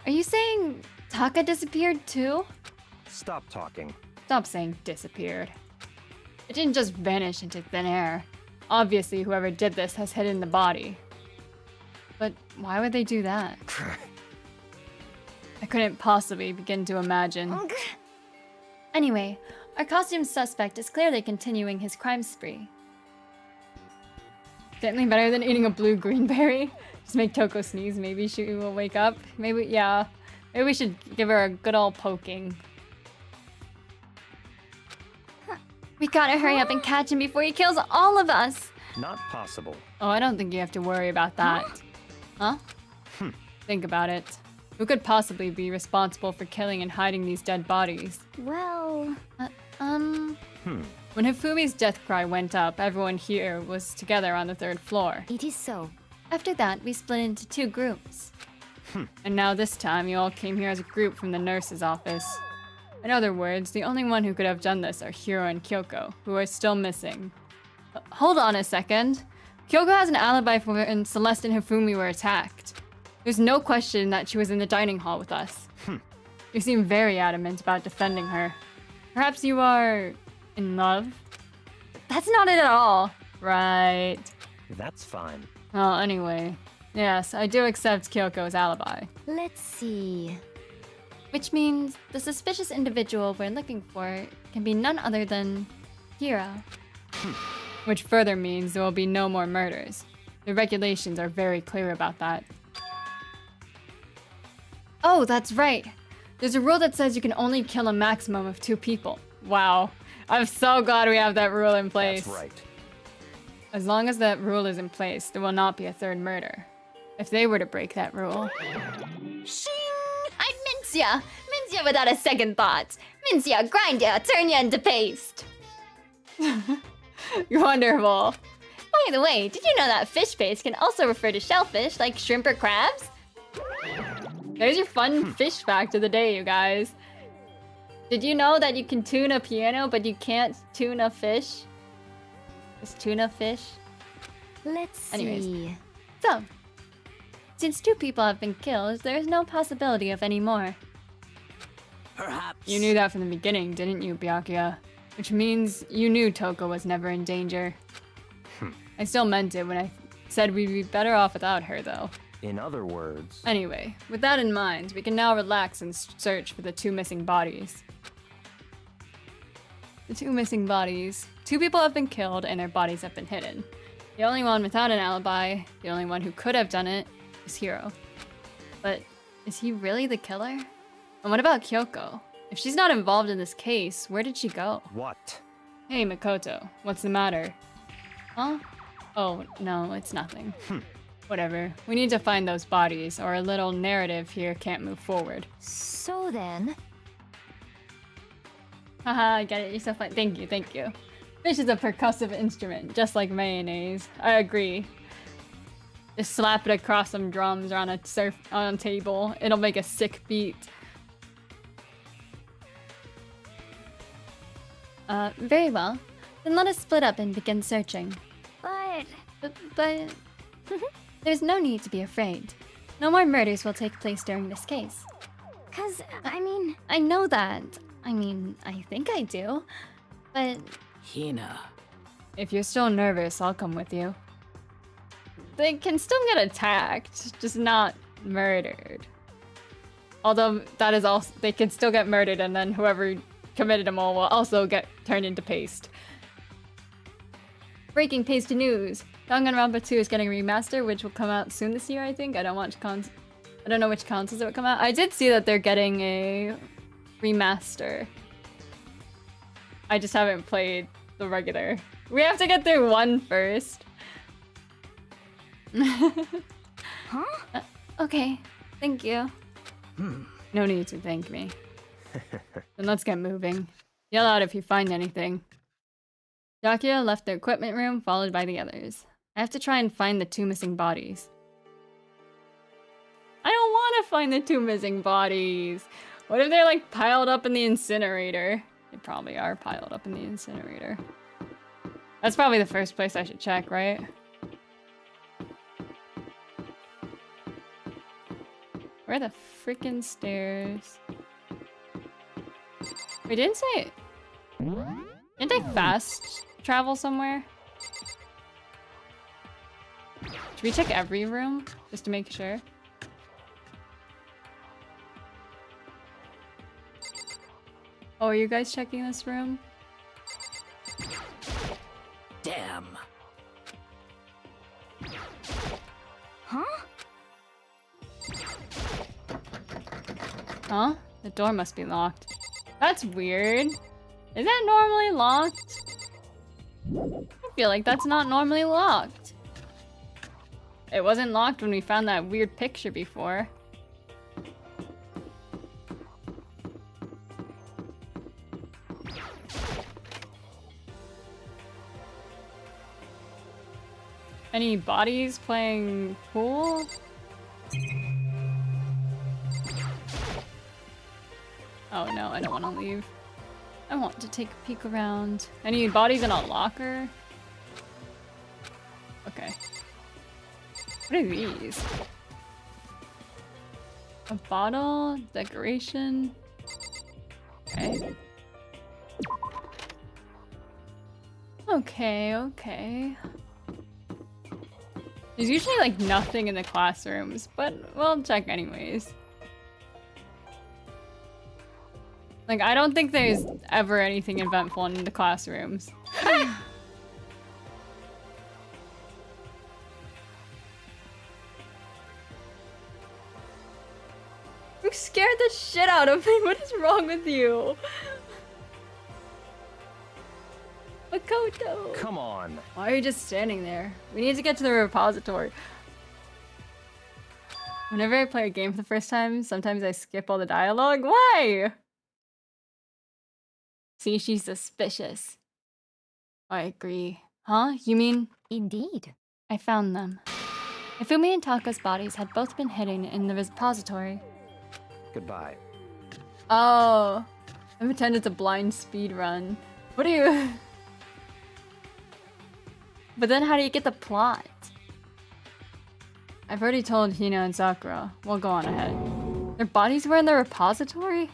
Are you saying Taka disappeared too? Stop talking. Stop saying disappeared. It didn't just vanish into thin air. Obviously, whoever did this has hidden the body. But why would they do that? I couldn't possibly begin to imagine. Anyway, our costume suspect is clearly continuing his crime spree. Certainly better than eating a blue-green berry. Just make Toko sneeze, maybe she will wake up. Maybe, yeah. Maybe we should give her a good old poking. We gotta hurry up and catch him before he kills all of us. Not possible. Oh, I don't think you have to worry about that. Huh? Think about it. Who could possibly be responsible for killing and hiding these dead bodies? Well, When Hifumi's death cry went up, everyone here was together on the 3rd floor. it is so. After that, we split into 2 groups. And now this time, you all came here as a group from the nurse's office. In other words, the only one who could have done this are Hiro and Kyoko, who are still missing. Hold on a second. Kyoko has an alibi for when Celeste and Hifumi were attacked. There's no question that she was in the dining hall with us. You seem very adamant about defending her. Perhaps you are in love? That's not it at all. Right. That's fine. Well, anyway. Yes, I do accept Kyoko's alibi. Let's see. Which means the suspicious individual we're looking for can be none other than Hiro. Which further means there will be no more murders. The regulations are very clear about that. Oh, that's right. There's a rule that says you can only kill a maximum of 2 people. Wow. I'm so glad we have that rule in place. That's right. As long as that rule is in place, there will not be a 3rd murder. If they were to break that rule... I'm Mincia! Mincia without a second thought! Mincia, grind ya, turn ya into paste! Wonderful. By the way, did you know that fish paste can also refer to shellfish like shrimp or crabs? There's your fun fish fact of the day, you guys. Did you know that you can tune a piano, but you can't tune a fish? Just tune a fish? Let's Anyways. see. So, since 2 people have been killed, there is no possibility of any more. Perhaps. You knew that from the beginning, didn't you, Byakuya? Which means you knew Toko was never in danger. I still meant it when I said we'd be better off without her, though. In other words, Anyway, with that in mind, we can now relax and search for the 2 missing bodies. The 2 missing bodies. 2 people have been killed and their bodies have been hidden. The only one without an alibi, the only one who could have done it, is Hiro. But is he really the killer? And what about Kyoko? If she's not involved in this case, where did she go? what? Hey, Makoto, what's the matter? Huh? Oh, no, it's nothing. Whatever. We need to find those bodies, or a little narrative here can't move forward. So then, Haha, I get it. You're so fun. Thank you, thank you. Fish is a percussive instrument, just like mayonnaise. I agree. Just slap it across some drums or on a table. It'll make a sick beat. Very well. Then let us split up and begin searching. but But there's no need to be afraid. No more murders will take place during this case. cause I mean, I know that. I mean, I think I do. But Hina. If you're still nervous, I'll come with you. They can still get attacked, just not murdered. Although that is also, they can still get murdered and then whoever committed them all will also get turned into paste. Breaking paste news. Danganronpa 2 is getting a remaster, which will come out soon this year, I think. I don't know which consoles it will come out. I did see that they're getting a remaster. I just haven't played the regular. We have to get through 1 first. huh? okay, thank you. No need to thank me. Then let's get moving. Yell out if you find anything. Byakuya left the equipment room, followed by the others. I have to try and find the 2 missing bodies. I don't want to find the 2 missing bodies. What if they're like piled up in the incinerator? They probably are piled up in the incinerator. That's probably the first place I should check, right? Where are the freaking stairs? We didn't say it. Can't I fast travel somewhere? Should we check every room just to make sure? Oh, are you guys checking this room? Damn. Huh? Huh? The door must be locked. That's weird. Is that normally locked? I feel like that's not normally locked. It wasn't locked when we found that weird picture before. Any bodies playing pool? Oh no, I don't want to leave. I want to take a peek around. Any bodies in a locker? Okay. What are these? A bottle? Decoration? Okay. Okay. There's usually like nothing in the classrooms, but we'll check anyways. Like, I don't think there's ever anything eventful in the classrooms. You scared the shit out of me. What is wrong with you? Makoto. Come on. Why are you just standing there? We need to get to the repository. Whenever I play a game for the first time, sometimes I skip all the dialogue. Why? See, she's suspicious. I agree. Huh? You mean? Indeed. I found them. Ifumi and Taka's bodies had both been hidden in the repository. Goodbye. Oh. I pretend it's a blind speed run. What do you... But then how do you get the plot? I've already told Hina and Sakura. We'll go on ahead. Their bodies were in the repository?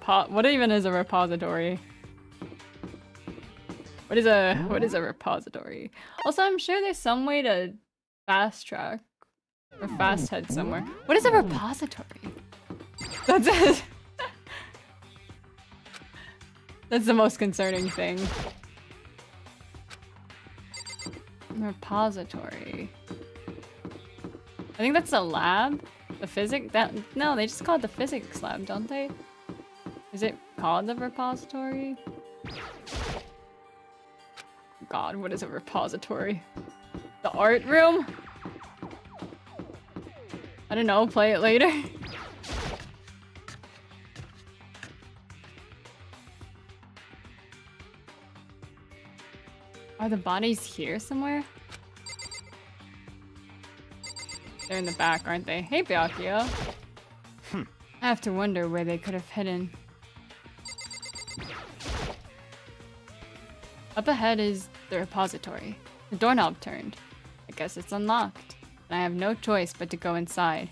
What even is a repository? What is a repository? Also, I'm sure there's some way to fast track or fast head somewhere. What is a repository? That's it. That's the most concerning thing. Repository. I think that's a lab. The physics. No, they just call it the physics lab, don't they? Is it called the repository? God, what is a repository? The art room? I don't know, play it later. Are the bodies here somewhere? They're in the back, aren't they? Hey, Byakuya. I have to wonder where they could have hidden. Up ahead is the repository. The doorknob turned. I guess it's unlocked. And I have no choice but to go inside.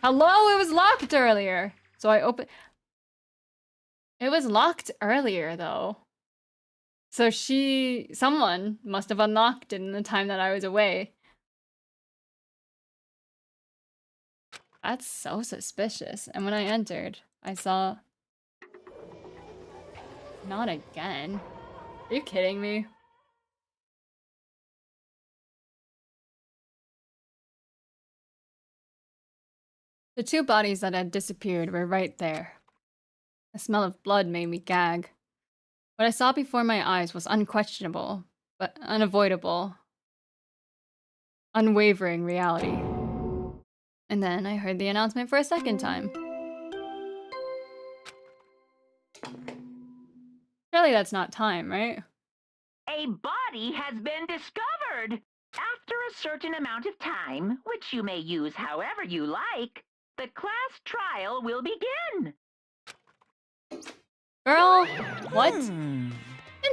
Hello? It was locked earlier! So I open... It was locked earlier, though. So someone must have unlocked it in the time that I was away. That's so suspicious. And when I entered, I saw... Not again. Are you kidding me? The two bodies that had disappeared were right there. The smell of blood made me gag. What I saw before my eyes was unquestionable, but unavoidable. Unwavering reality. And then I heard the announcement for a second time. Surely that's not time, right? A body has been discovered! After a certain amount of time, which you may use however you like, the class trial will begin. Girl, what? And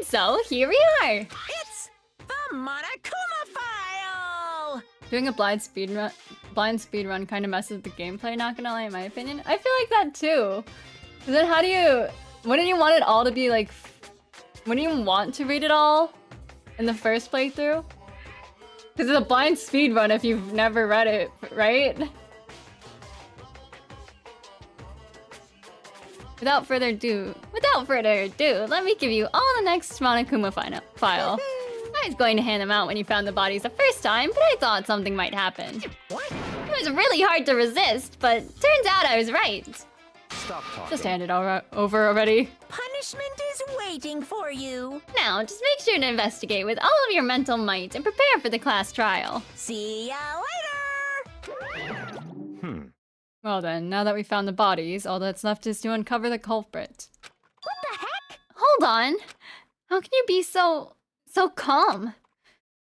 so, here we are! It's the Monokuma file! Doing a blind speedrun kind of messes with the gameplay, not gonna lie, in my opinion. I feel like that too. But then how do you Wouldn't you want it all to be like... Wouldn't you want to read it all in the first playthrough? Because it's a blind speedrun if you've never read it, right? Without further ado, let me give you all the next Monokuma file. I was going to hand them out when you found the bodies the first time, but I thought something might happen. What? It was really hard to resist, but turns out I was right. Stop talking. Just hand it over already. Punishment is waiting for you. Now, just make sure to investigate with all of your mental might and prepare for the class trial. See ya later! Well then, now that we found the bodies, all that's left is to uncover the culprit. What the heck? Hold on. How can you be so calm?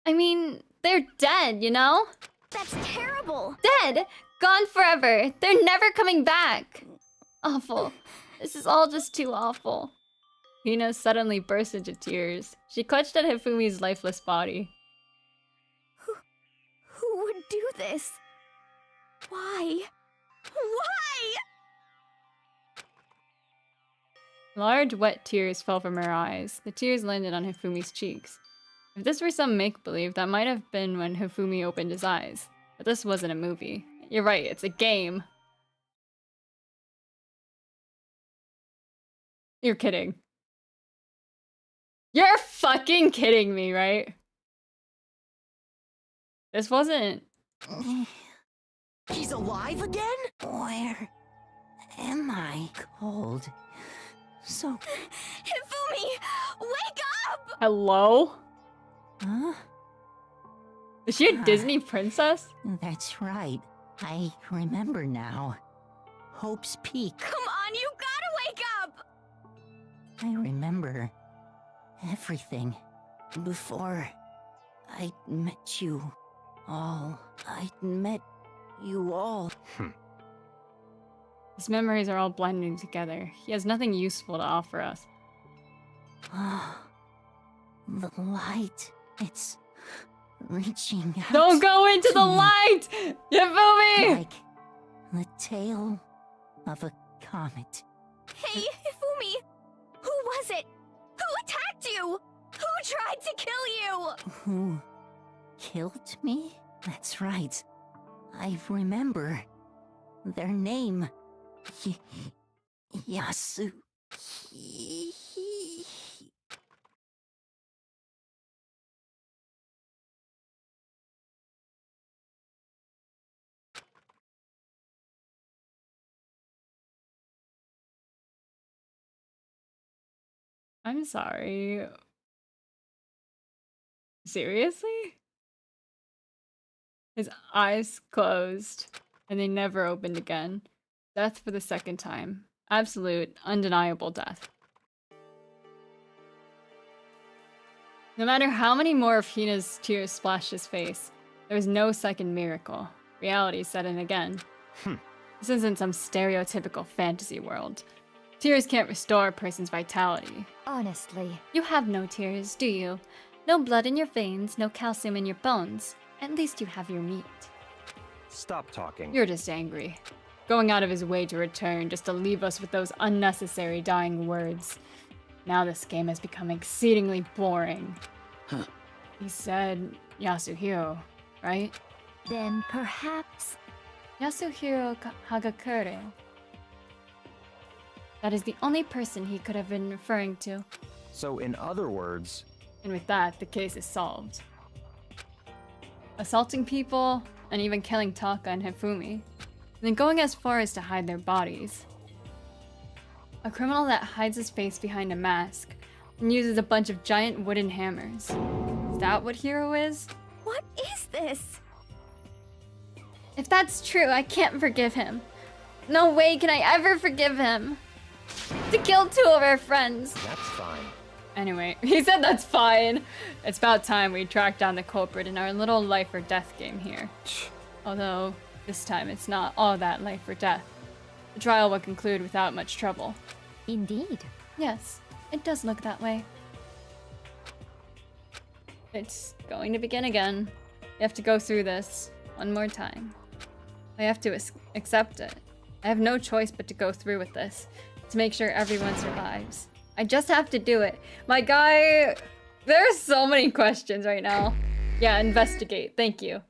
I mean, they're dead, you know? That's terrible. Dead! Gone forever. They're never coming back. Awful. This is all just too awful. Hina suddenly burst into tears. She clutched at Hifumi's lifeless body. Who would do this? Why? Why? Large, wet tears fell from her eyes. The tears landed on Hifumi's cheeks. If this were some make-believe, that might have been when Hifumi opened his eyes. But this wasn't a movie. You're right, it's a game. You're kidding. You're fucking kidding me, right? This wasn't... He's alive again? Where am I? Cold. So... Hifumi! Wake up! Hello? Huh? Is she a Disney princess? That's right. I remember now. Hope's Peak. Come on, you gotta wake up! I remember everything. Before I met you all. I met you all. His memories are all blending together. He has nothing useful to offer us. The light. It's reaching out. Don't go into the light! Hifumi! Like the tail of a comet. Hey, Hifumi! Who was it? Who attacked you? Who tried to kill you? Who killed me? That's right. I remember. Their name. Yasu. I'm sorry. Seriously? His eyes closed, and they never opened again. Death for the second time. Absolute, undeniable death. No matter how many more of Hina's tears splashed his face, there was no second miracle. Reality set in again. This isn't some stereotypical fantasy world. Tears can't restore a person's vitality. Honestly. You have no tears, do you? No blood in your veins, no calcium in your bones. At least you have your meat. Stop talking. You're just angry. Going out of his way to return just to leave us with those unnecessary dying words. Now this game has become exceedingly boring. He said Yasuhiro, right? Then perhaps... Yasuhiro Hagakure. That is the only person he could have been referring to. So in other words... And with that, the case is solved. Assaulting people, and even killing Taka and Hifumi. And then going as far as to hide their bodies. A criminal that hides his face behind a mask, and uses a bunch of giant wooden hammers. Is that what Hero is? What is this? If that's true, I can't forgive him. No way can I ever forgive him. To kill two of our friends. That's fine. Anyway, he said that's fine. It's about time we track down the culprit in our little life or death game here. Although, this time it's not all that life or death. The trial will conclude without much trouble. Indeed. Yes, it does look that way. It's going to begin again. You have to go through this one more time. I have to accept it. I have no choice but to go through with this. to make sure everyone survives. I just have to do it. My guy... There are so many questions right now. Yeah, investigate. Thank you.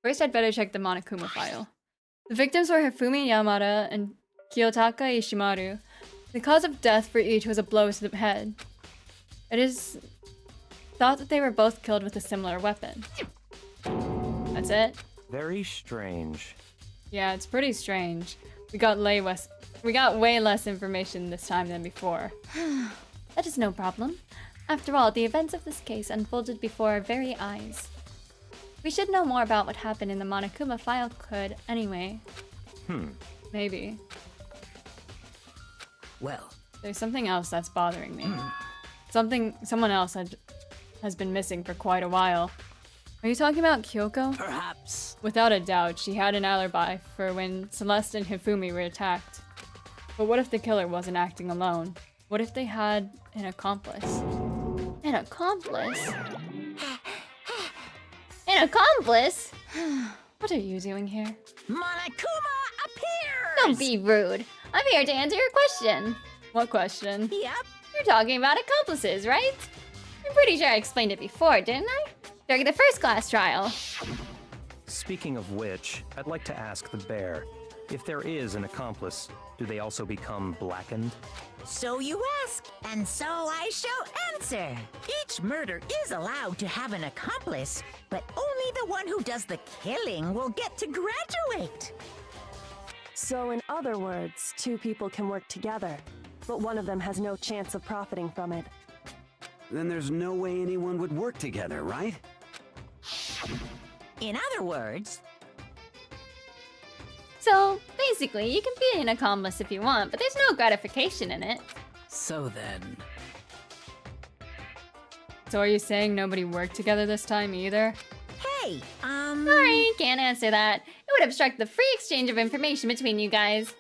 First, I'd better check the Monokuma file. The victims were Hifumi Yamada and Kiyotaka Ishimaru. The cause of death for each was a blow to the head. It is thought that they were both killed with a similar weapon. That's it? Very strange. Yeah, it's pretty strange. We got way less information this time than before. That is no problem. After all, the events of this case unfolded before our very eyes. We should know more about what happened in the Monokuma file could, anyway. Maybe. Well, There's something else that's bothering me. Someone else has been missing for quite a while. Are you talking about Kyoko? perhaps. Without a doubt, she had an alibi for when Celeste and Hifumi were attacked. But what if the killer wasn't acting alone? What if they had an accomplice? An accomplice? An accomplice? What are you doing here? Monokuma appears! Don't be rude. I'm here to answer your question. What question? Yep. You're talking about accomplices, right? I'm pretty sure I explained it before, didn't I? During the first class trial. Speaking of which, I'd like to ask the bear, if there is an accomplice, do they also become blackened? So you ask, and so I shall answer. Each murder is allowed to have an accomplice, but only the one who does the killing will get to graduate. So in other words, two people can work together, but one of them has no chance of profiting from it. Then there's no way anyone would work together, right? In other words, So, basically, you can be an accomplice if you want, but there's no gratification in it. so then. So are you saying nobody worked together this time either? Hey, Sorry, can't answer that. It would obstruct the free exchange of information between you guys.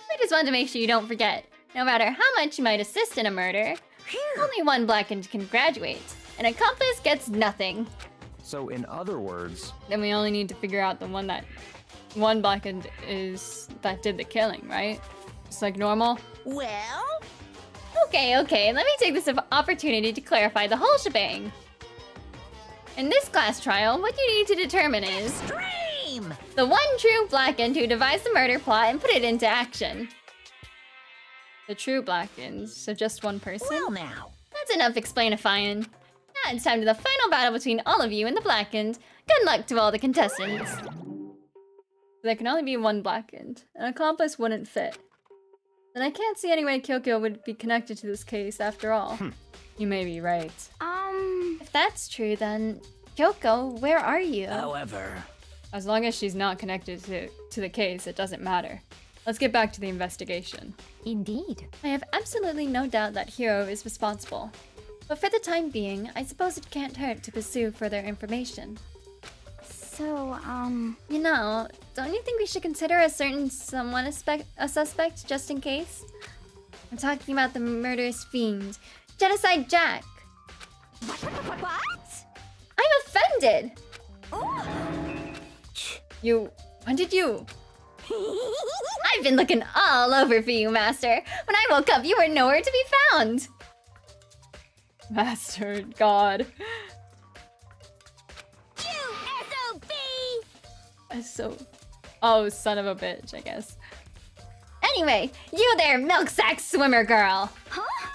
We just wanted to make sure you don't forget. No matter how much you might assist in a murder, only one blackened can graduate. An accomplice gets nothing. So in other words, Then we only need to figure out the one blackened is that did the killing, right? Just like normal. well, Okay, let me take this opportunity to clarify the whole shebang. In this class trial, what you need to determine is dream! the one true blackened who devised the murder plot and put it into action. The true blackened, so just one person? Well now. That's enough explainifying. Now it's time to the final battle between all of you and the blackened. Good luck to all the contestants. There can only be one blackened. An accomplice wouldn't fit. Then I can't see any way Kyoko would be connected to this case after all. You may be right. If that's true, then Kyoko, where are you? However, As long as she's not connected to the case, it doesn't matter. Let's get back to the investigation. Indeed. I have absolutely no doubt that Hiro is responsible. But for the time being, I suppose it can't hurt to pursue further information. So, You know, don't you think we should consider a certain someone a suspect just in case? I'm talking about the murderous fiend, Genocide Jack. what? I'm offended! When did you? I've been looking all over for you, Master. When I woke up, you were nowhere to be found. Master, God. Oh, son of a bitch, I guess. Anyway, you there, milk sack swimmer girl. Huh?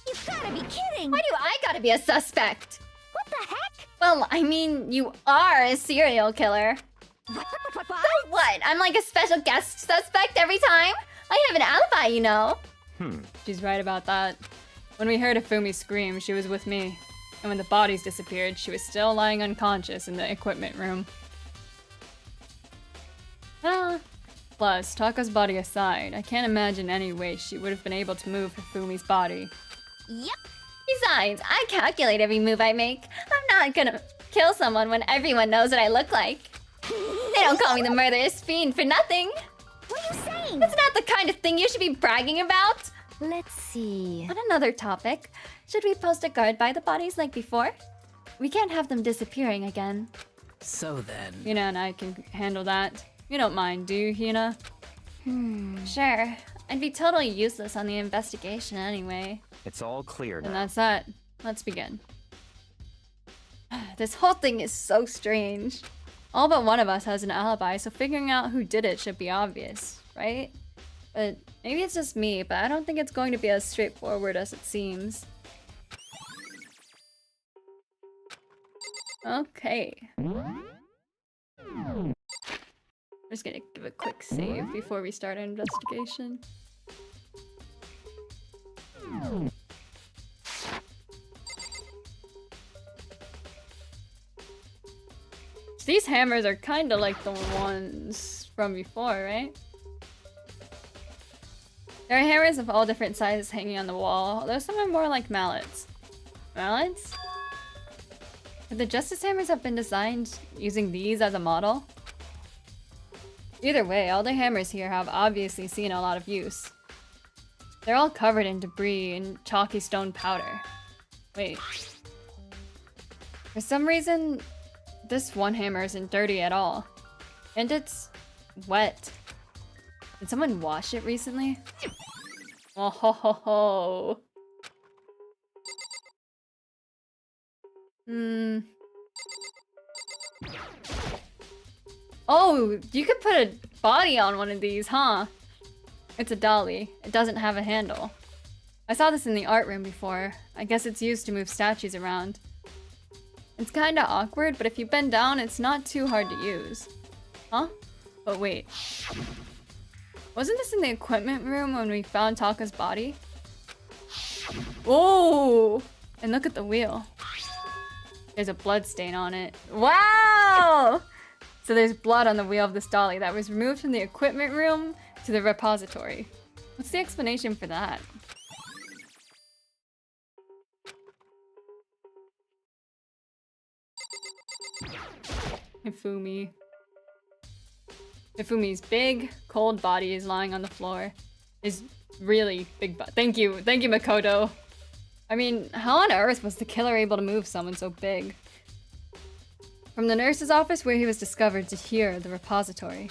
You gotta be kidding! Why do I gotta be a suspect? What the heck? Well, I mean, you are a serial killer. What? So what? I'm like a special guest suspect every time? I have an alibi, you know. She's right about that. When we heard Hifumi scream, she was with me. And when the bodies disappeared, she was still lying unconscious in the equipment room. Plus, Taka's body aside, I can't imagine any way she would have been able to move Hifumi's body. Yep. Besides, I calculate every move I make. I'm not gonna kill someone when everyone knows what I look like. They don't call me the murderous fiend for nothing. What are you saying? That's not the kind of thing you should be bragging about. Let's see. On another topic, should we post a guard by the bodies like before? We can't have them disappearing again. so then. Hina and I can handle that. You don't mind, do you, Hina? Sure. I'd be totally useless on the investigation anyway. It's all clear now. And that's that. Let's begin. This whole thing is so strange. All but one of us has an alibi, so figuring out who did it should be obvious, right? But maybe it's just me, but I don't think it's going to be as straightforward as it seems. Okay. I'm just gonna give a quick save before we start our investigation. These hammers are kind of like the ones from before, right? There are hammers of all different sizes hanging on the wall, although some are more like mallets. Mallets? Could the Justice Hammers have been designed using these as a model? Either way, all the hammers here have obviously seen a lot of use. They're all covered in debris and chalky stone powder. Wait. For some reason, this one hammer isn't dirty at all. And it's wet. Did someone wash it recently? Oh ho ho ho. Oh, you could put a body on one of these, huh? It's a dolly. It doesn't have a handle. I saw this in the art room before. I guess it's used to move statues around. It's kinda awkward, but if you bend down, it's not too hard to use. Huh? But wait. Wasn't this in the equipment room when we found Taka's body? Oh! And look at the wheel. There's a blood stain on it. Wow! So there's blood on the wheel of this dolly that was removed from the equipment room to the repository. What's the explanation for that? Hifumi. Hifumi's big, cold body is lying on the floor. His really big butt. Thank you, Makoto. I mean, how on earth was the killer able to move someone so big? From the nurse's office where he was discovered to here, the repository.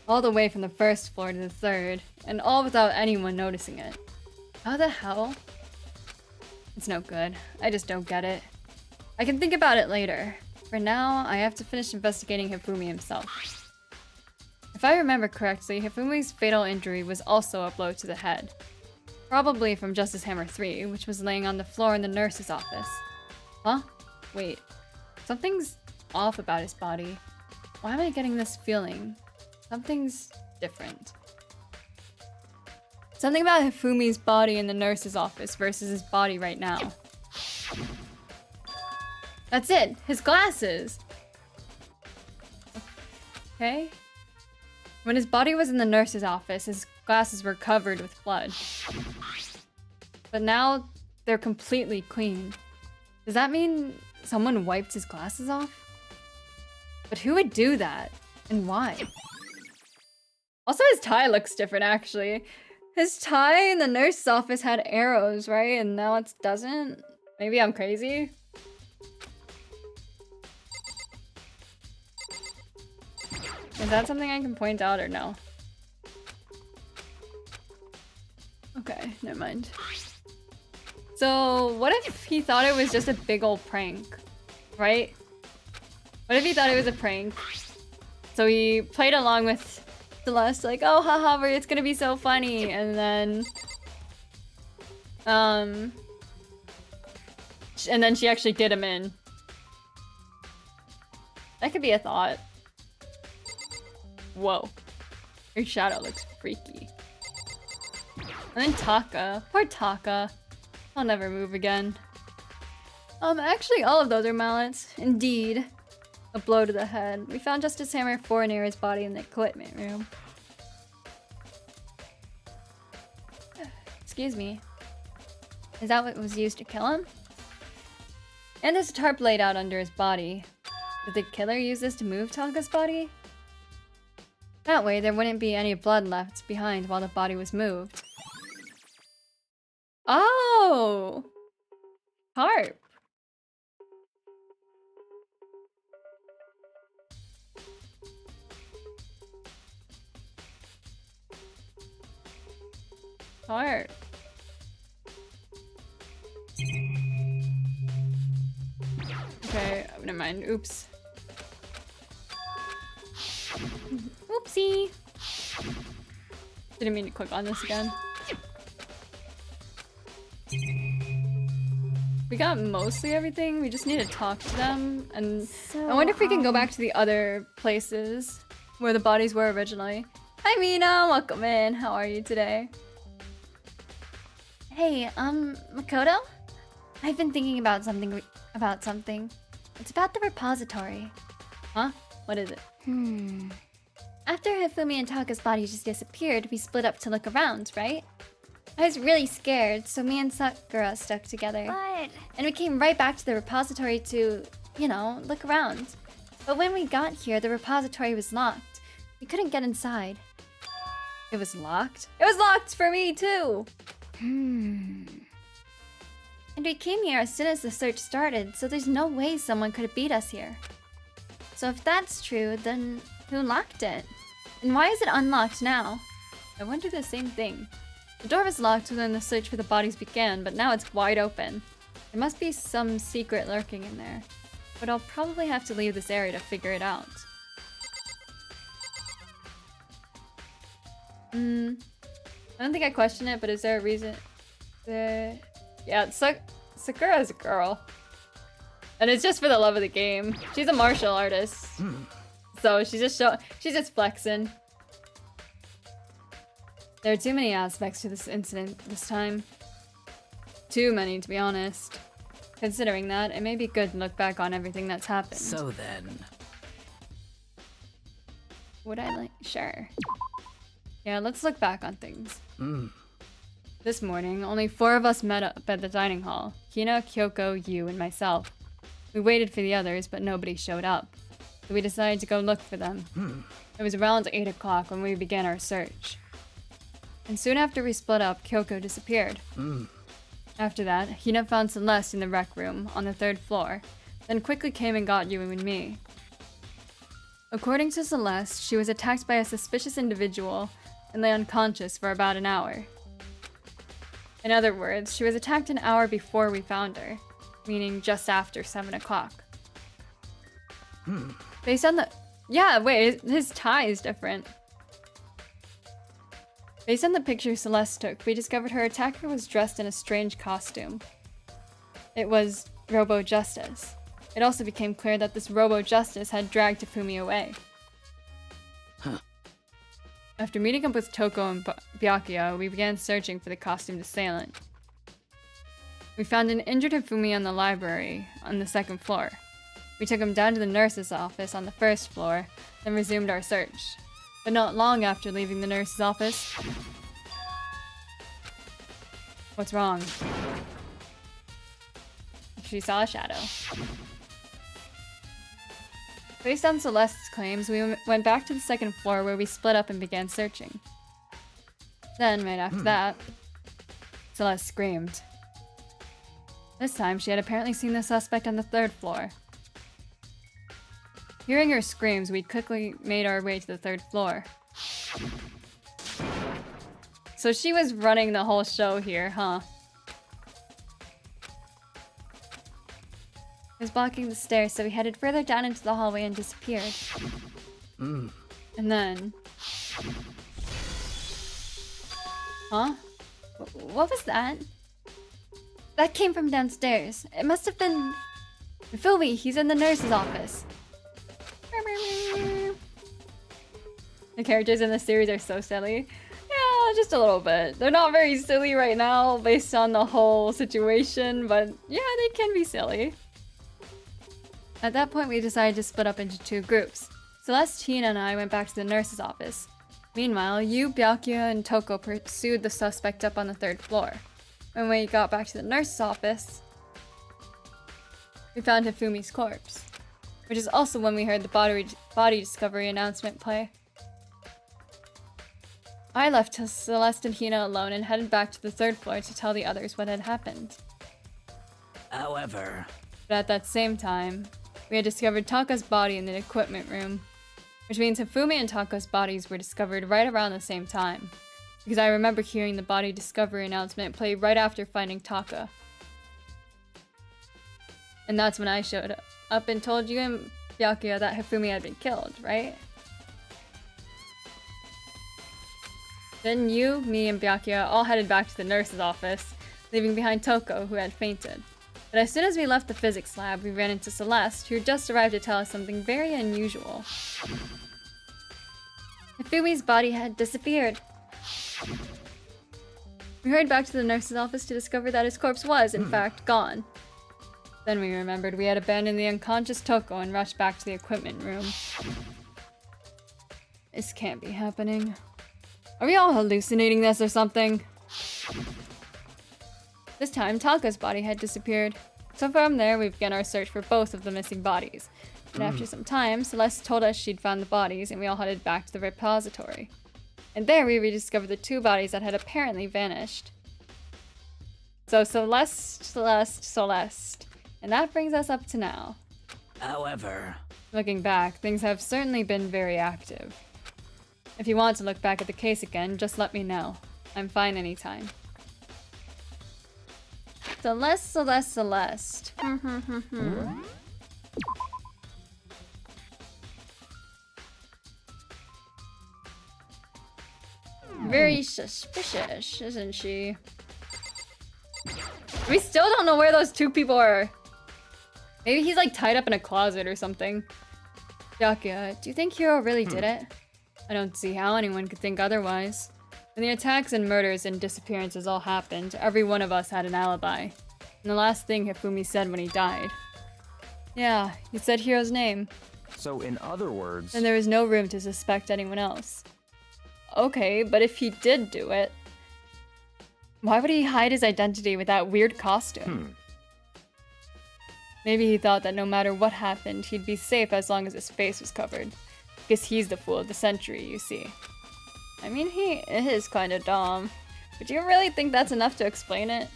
All the way from the first floor to the third, and all without anyone noticing it. How the hell? It's no good. I just don't get it. I can think about it later. For now, I have to finish investigating Hifumi himself. If I remember correctly, Hifumi's fatal injury was also a blow to the head. Probably from Justice Hammer 3, which was laying on the floor in the nurse's office. Huh? Wait. Something's off about his body. Why am I getting this feeling? Something's different. Something about Hifumi's body in the nurse's office versus his body right now. That's it! His glasses! Okay. When his body was in the nurse's office, his glasses were covered with blood. But now, they're completely clean. Does that mean someone wiped his glasses off? But who would do that? And why? Also, his tie looks different, actually. His tie in the nurse's office had arrows, right? And now it doesn't? Maybe I'm crazy? Is that something I can point out or no? Okay, never mind. So, what if he thought it was just a big old prank? Right? What if he thought it was a prank? So he played along with Celeste, like, oh haha, it's gonna be so funny, and then she actually did him in. That could be a thought. Whoa. Her shadow looks freaky. And then Taka. Poor Taka. I'll never move again. Actually all of those are mallets. Indeed. A blow to the head. We found Justice Hammer 4 near his body in the equipment room. Excuse me. Is that what was used to kill him? And there's a tarp laid out under his body. Did the killer use this to move Taka's body? That way, there wouldn't be any blood left behind while the body was moved. Oh! Tarp. Tired. Okay, never mind. Oops. Oopsie. Didn't mean to click on this again. We got mostly everything. We just need to talk to them. And I wonder if we can go back to the other places where the bodies were originally. Hi Mina, welcome in. How are you today? Hey, Makoto? I've been thinking about something. It's about the repository. Huh? What is it? After Hifumi and Taka's bodies just disappeared, we split up to look around, right? I was really scared, so me and Sakura stuck together. But And we came right back to the repository to, look around. But when we got here, the repository was locked. We couldn't get inside. It was locked? It was locked for me too! And we came here as soon as the search started, so there's no way someone could have beat us here. So if that's true, then who locked it? And why is it unlocked now? I wonder the same thing. The door was locked when the search for the bodies began, but now it's wide open. There must be some secret lurking in there. But I'll probably have to leave this area to figure it out. I don't think I question it, but is there a reason? Yeah, Sakura's a girl. And it's just for the love of the game. She's a martial artist. So she's just flexing. There are too many aspects to this incident this time. Too many, to be honest. Considering that, it may be good to look back on everything that's happened. So then... Would I like? Sure. Yeah, let's look back on things. This morning, only 4 of us met up at the dining hall. Hina, Kyoko, you, and myself. We waited for the others, but nobody showed up. So we decided to go look for them. It was around 8 o'clock when we began our search. And soon after we split up, Kyoko disappeared. After that, Hina found Celeste in the rec room on the 3rd floor, then quickly came and got you and me. According to Celeste, she was attacked by a suspicious individual and lay unconscious for about an hour. In other words, she was attacked an hour before we found her, meaning just after 7 o'clock. Based on the... Yeah, wait, his tie is different. Based on the picture Celeste took, we discovered her attacker was dressed in a strange costume. It was Robo Justice. It also became clear that this Robo Justice had dragged Hifumi away. After meeting up with Toko and Byakuya, we began searching for the costumed assailant. We found an injured Hifumi on the library on the 2nd floor. We took him down to the nurse's office on the 1st floor, then resumed our search. But not long after leaving the nurse's office... What's wrong? She saw a shadow. Based on Celeste's claims, we went back to the 2nd floor where we split up and began searching. Then, right after that, Celeste screamed. This time, she had apparently seen the suspect on the 3rd floor. Hearing her screams, we quickly made our way to the 3rd floor. So she was running the whole show here, huh? He was blocking the stairs, so we headed further down into the hallway and disappeared. And then... Huh? What was that? That came from downstairs. It must have been... Philby, he's in the nurse's office. The characters in the series are so silly. Yeah, just a little bit. They're not very silly right now based on the whole situation, but yeah, they can be silly. At that point, we decided to split up into 2 groups. Celeste, Hina, and I went back to the nurse's office. Meanwhile, Yu, Byakuya, and Toko pursued the suspect up on the 3rd floor. When we got back to the nurse's office, we found Hifumi's corpse, which is also when we heard the body discovery announcement play. I left Celeste and Hina alone and headed back to the 3rd floor to tell the others what had happened. However... But at that same time, we had discovered Taka's body in the equipment room, which means Hifumi and Taka's bodies were discovered right around the same time. because I remember hearing the body discovery announcement play right after finding Taka. And that's when I showed up and told you and Byakuya that Hifumi had been killed, right? Then you, me, and Byakuya all headed back to the nurse's office, leaving behind Toko, who had fainted. But as soon as we left the physics lab, we ran into Celeste, who had just arrived to tell us something very unusual. Hifumi's body had disappeared. We hurried back to the nurse's office to discover that his corpse was, in fact, gone. Then we remembered we had abandoned the unconscious Toko and rushed back to the equipment room. This can't be happening. Are we all hallucinating this or something? This time, Taka's body had disappeared. So from there, we began our search for both of the missing bodies. And after some time, Celeste told us she'd found the bodies, and we all headed back to the repository. And there we rediscovered the 2 bodies that had apparently vanished. So Celeste. And that brings us up to now. However, Looking back, things have certainly been very active. If you want to look back at the case again, just let me know. I'm fine anytime. Celeste. Very suspicious, isn't she? We still don't know where those 2 people are. Maybe he's like tied up in a closet or something. Byakuya, do you think Hiro really did it? I don't see how anyone could think otherwise. When the attacks and murders and disappearances all happened, every one of us had an alibi. And the last thing Hifumi said when he died. Yeah, he said Hiro's name. So, in other words... And there was no room to suspect anyone else. Okay, but if he did do it, why would he hide his identity with that weird costume? Maybe he thought that no matter what happened, he'd be safe as long as his face was covered. Because he's the fool of the century, you see. I mean, he is kind of dumb. But do you really think that's enough to explain it?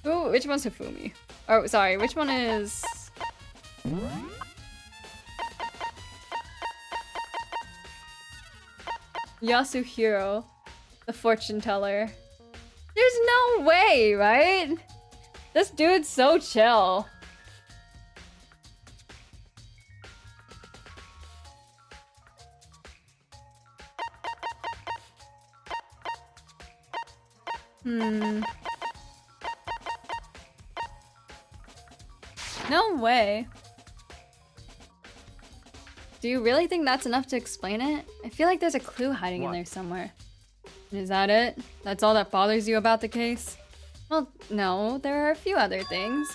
Which one's Hifumi? Oh, sorry, which one is... Yasuhiro, the fortune teller. There's no way, right? This dude's so chill. No way. Do you really think that's enough to explain it? I feel like there's a clue hiding in there somewhere. Is that it? That's all that bothers you about the case? Well, no, there are a few other things.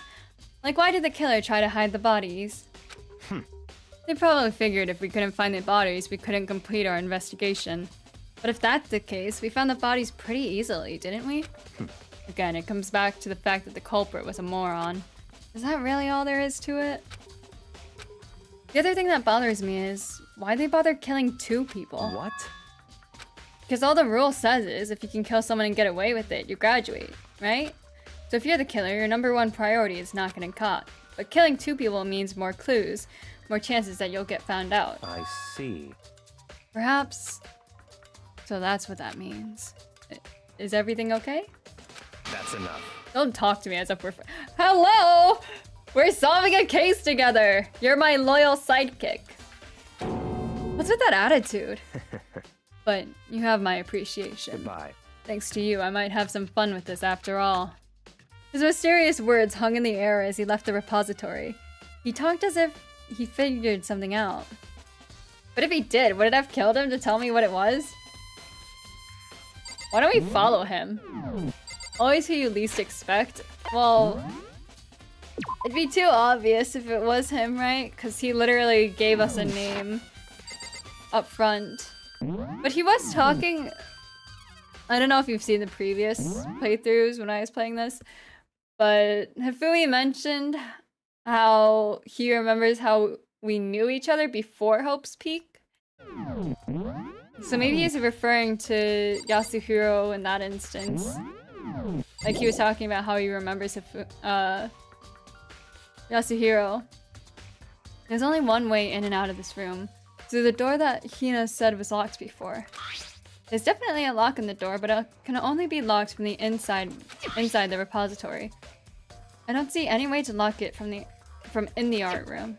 Like, why did the killer try to hide the bodies? They probably figured if we couldn't find the bodies, we couldn't complete our investigation. But if that's the case, we found the bodies pretty easily, didn't we? Again, it comes back to the fact that the culprit was a moron. Is that really all there is to it? The other thing that bothers me is, why they bother killing 2 people? What? Because all the rule says is, if you can kill someone and get away with it, you graduate, right? So if you're the killer, your #1 priority is not getting caught. But killing 2 people means more clues, more chances that you'll get found out. I see. Perhaps... So that's what that means. Is everything okay? That's enough. Don't talk to me as if we're... Hello! We're solving a case together! You're my loyal sidekick. What's with that attitude? But you have my appreciation. Goodbye. Thanks to you, I might have some fun with this after all. His mysterious words hung in the air as he left the repository. He talked as if he figured something out. But if he did, would it have killed him to tell me what it was? Why don't we follow him? Always who you least expect. Well, it'd be too obvious if it was him, right? Because he literally gave us a name up front. But he was talking... I don't know if you've seen the previous playthroughs when I was playing this, but Hifumi mentioned how he remembers how we knew each other before Hope's Peak. So maybe he's referring to Yasuhiro in that instance. Like he was talking about how he remembers Yasuhiro. There's only one way in and out of this room, through the door that Hina said was locked before. There's definitely a lock in the door, but it can only be locked from the inside the repository. I don't see any way to lock it from in the art room.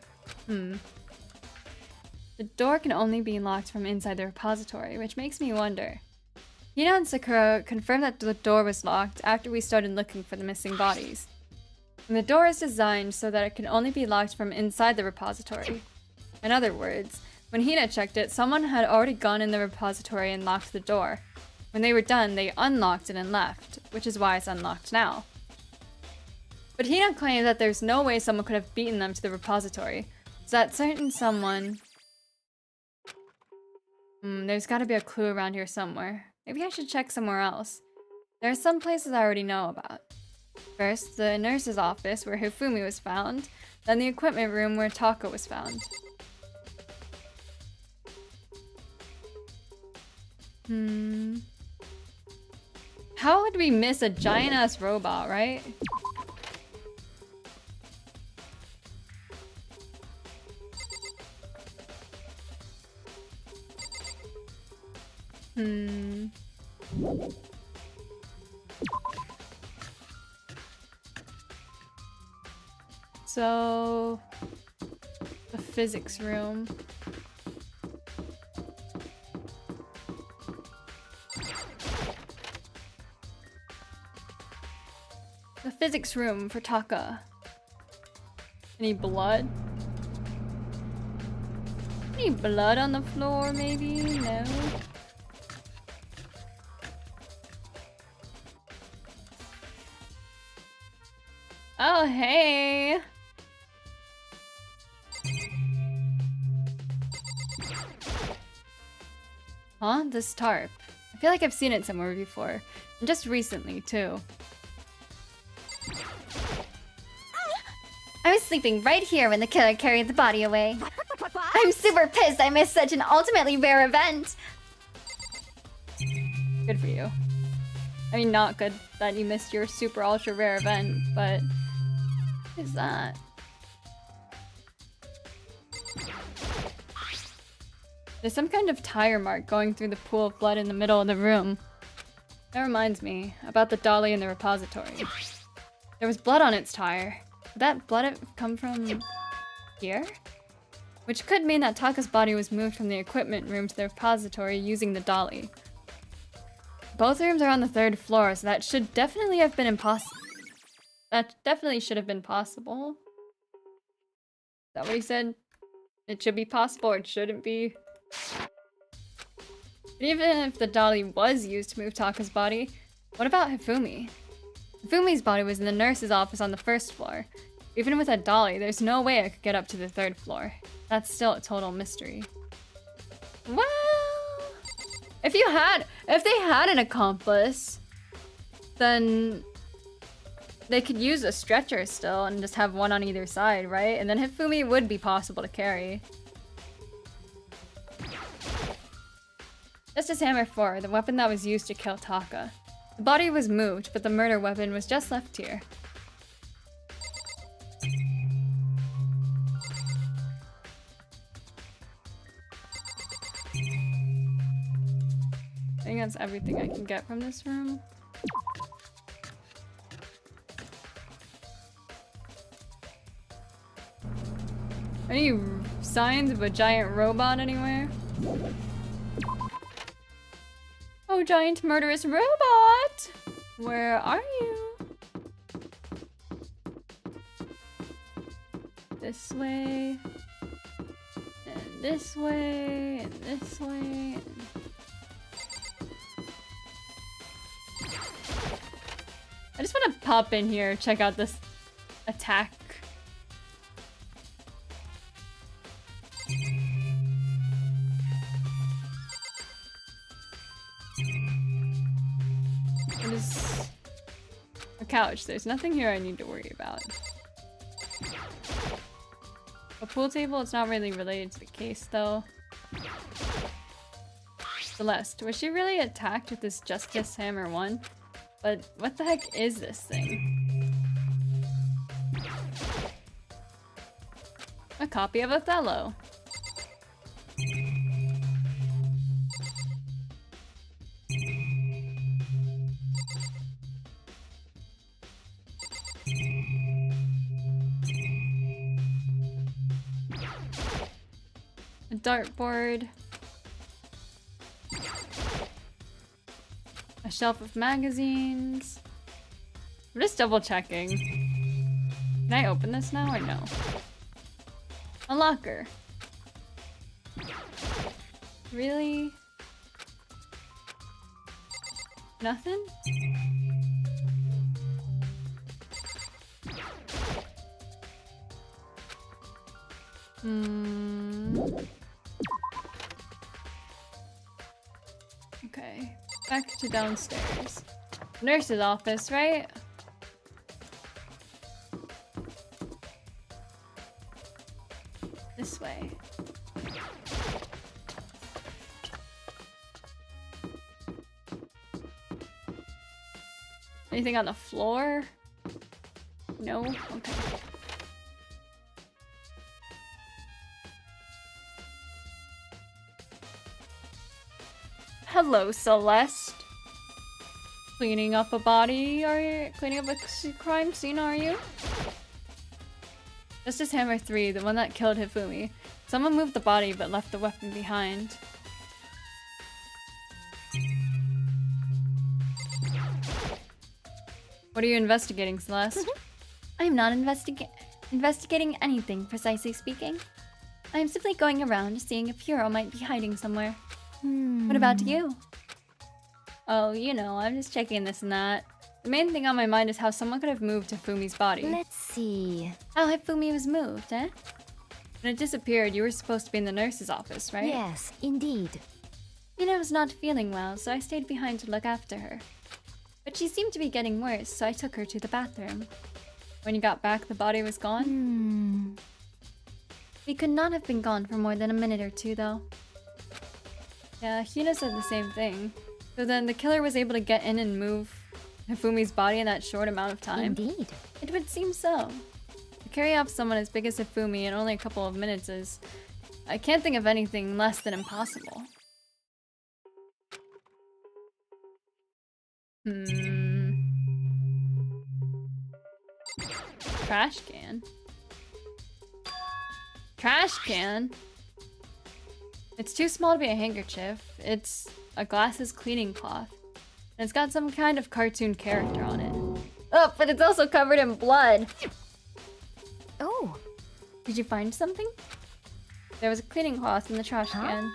The door can only be locked from inside the repository, which makes me wonder. Hina and Sakura confirmed that the door was locked after we started looking for the missing bodies. And the door is designed so that it can only be locked from inside the repository. In other words, when Hina checked it, someone had already gone in the repository and locked the door. When they were done, they unlocked it and left, which is why it's unlocked now. But Hina claims that there's no way someone could have beaten them to the repository, so that certain someone... there's gotta be a clue around here somewhere. Maybe I should check somewhere else. There are some places I already know about. First, the nurse's office where Hifumi was found, then the equipment room where Taka was found. How would we miss a giant-ass robot, right? So... the physics room. The physics room for Taka. Any blood? Any blood on the floor, maybe? No. Oh, hey! Huh? This tarp. I feel like I've seen it somewhere before. And just recently, too. I was sleeping right here when the killer carried the body away. I'm super pissed I missed such an ultimately rare event. Good for you. I mean, not good that you missed your super ultra rare event, but... what is that? There's some kind of tire mark going through the pool of blood in the middle of the room. That reminds me about the dolly in the repository. There was blood on its tire. Could that blood have come from here? Which could mean that Taka's body was moved from the equipment room to the repository using the dolly. Both rooms are on the 3rd floor, so that should definitely have been impossible. That definitely should have been possible. Is that what he said? It should be possible or it shouldn't be? But even if the dolly was used to move Taka's body, what about Hifumi? Hifumi's body was in the nurse's office on the 1st floor. Even with a dolly, there's no way I could get up to the 3rd floor. That's still a total mystery. Well... if they had an accomplice, then they could use a stretcher still and just have one on either side, right? And then Hifumi would be possible to carry. Justice Hammer 4, the weapon that was used to kill Taka. The body was moved, but the murder weapon was just left here. I think that's everything I can get from this room. Any signs of a giant robot anywhere? Oh, giant murderous robot! Where are you? This way. And this way. And this way. And... I just want to pop in here, check out this attack. It is a couch. There's nothing here I need to worry about. A pool table, it's not really related to the case though. Celeste, was she really attacked with this Justice Hammer 1? But what the heck is this thing? A copy of Othello. dartboard. A shelf of magazines. I'm just double checking. Can I open this now or no? A locker. Really? Nothing? Okay. Back to downstairs. Nurse's office, right? This way. Anything on the floor? No? Okay. Hello, Celeste. Cleaning up a body, are you? Cleaning up a crime scene, are you? Justice Hammer 3, the one that killed Hifumi. Someone moved the body but left the weapon behind. What are you investigating, Celeste? I am not investigating anything, precisely speaking. I am simply going around seeing if Hiro might be hiding somewhere. What about you? Oh, you know, I'm just checking this and that. The main thing on my mind is how someone could have moved Hifumi's body. Let's see. How Hifumi was moved, eh? When it disappeared, you were supposed to be in the nurse's office, right? Yes, indeed. Hina was not feeling well, so I stayed behind to look after her. But she seemed to be getting worse, so I took her to the bathroom. When you got back, the body was gone? We could not have been gone for more than a minute or two, though. Yeah, Hina said the same thing. So then the killer was able to get in and move Hifumi's body in that short amount of time? Indeed. It would seem so. To carry off someone as big as Hifumi in only a couple of minutes is... I can't think of anything less than impossible. Trash can? Trash can? It's too small to be a handkerchief. It's a glasses cleaning cloth. And it's got some kind of cartoon character on it. Oh, but it's also covered in blood. Oh. Did you find something? There was a cleaning cloth in the trash can.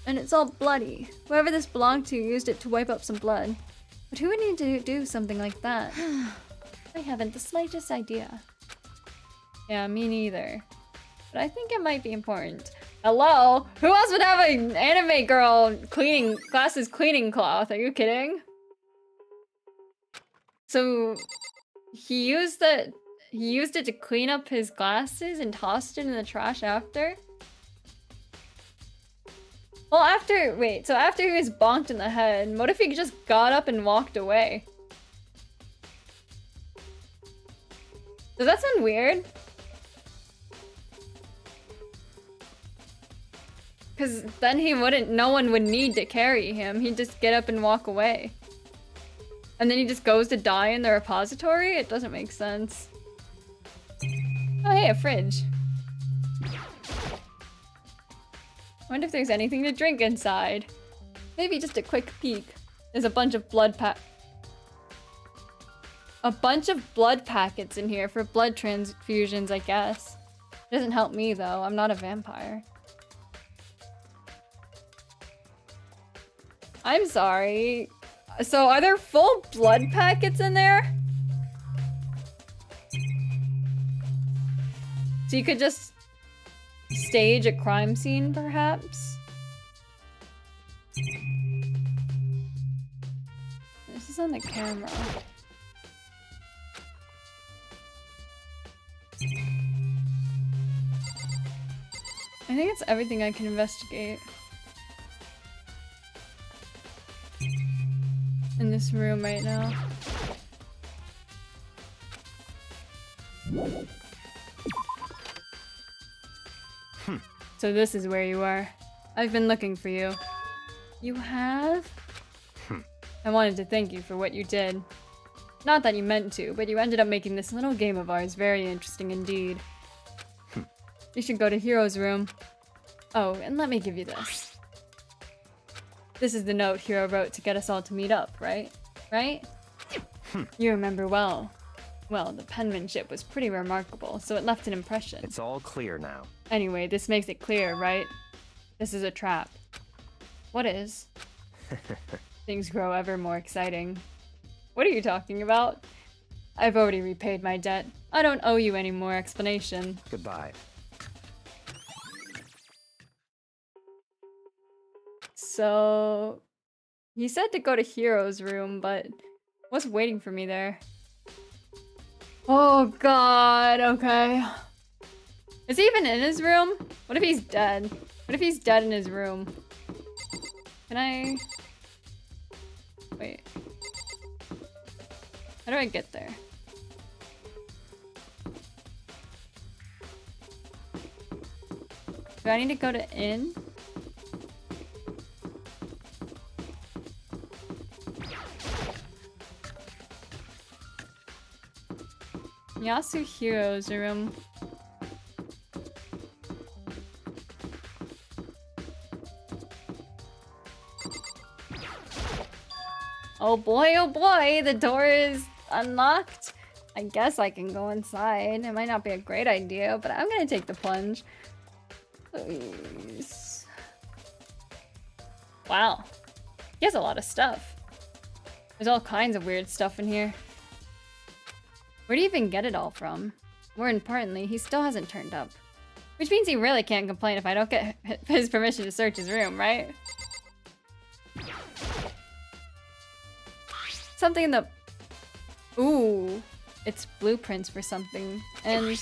And it's all bloody. Whoever this belonged to used it to wipe up some blood. But who would need to do something like that? I haven't the slightest idea. Yeah, me neither. But I think it might be important. Hello? Who else would have an anime girl cleaning glasses cleaning cloth? Are you kidding? So he used it to clean up his glasses and tossed it in the trash after? Well, after he was bonked in the head, what if he just got up and walked away? Does that sound weird? Because then no one would need to carry him. He'd just get up and walk away. And then he just goes to die in the repository? It doesn't make sense. Oh, hey, a fridge. I wonder if there's anything to drink inside. Maybe just a quick peek. There's a bunch of blood packets in here for blood transfusions, I guess. It doesn't help me, though. I'm not a vampire. I'm sorry. So are there full blood packets in there? So you could just stage a crime scene, perhaps? This is on the camera. I think it's everything I can investigate. In this room right now. So this is where you are. I've been looking for you. You have? I wanted to thank you for what you did. Not that you meant to, but you ended up making this little game of ours very interesting indeed. You should go to Hiro's room. Oh, and let me give you this. This is the note Hiro wrote to get us all to meet up, right? Right? You remember well. Well, the penmanship was pretty remarkable, so it left an impression. It's all clear now. Anyway, this makes it clear, right? This is a trap. What is? Things grow ever more exciting. What are you talking about? I've already repaid my debt. I don't owe you any more explanation. Goodbye. So... he said to go to Hiro's room, but what's waiting for me there? Oh god, okay. Is he even in his room? What if he's dead? What if he's dead in his room? Can I... wait. How do I get there? Do I need to go to inn? Yasuhiro's room. Oh boy, the door is unlocked. I guess I can go inside. It might not be a great idea, but I'm gonna take the plunge. Please. Wow. He has a lot of stuff. There's all kinds of weird stuff in here. Where do you even get it all from? More importantly, he still hasn't turned up. Which means he really can't complain if I don't get his permission to search his room, right? Something in the... ooh. It's blueprints for something. And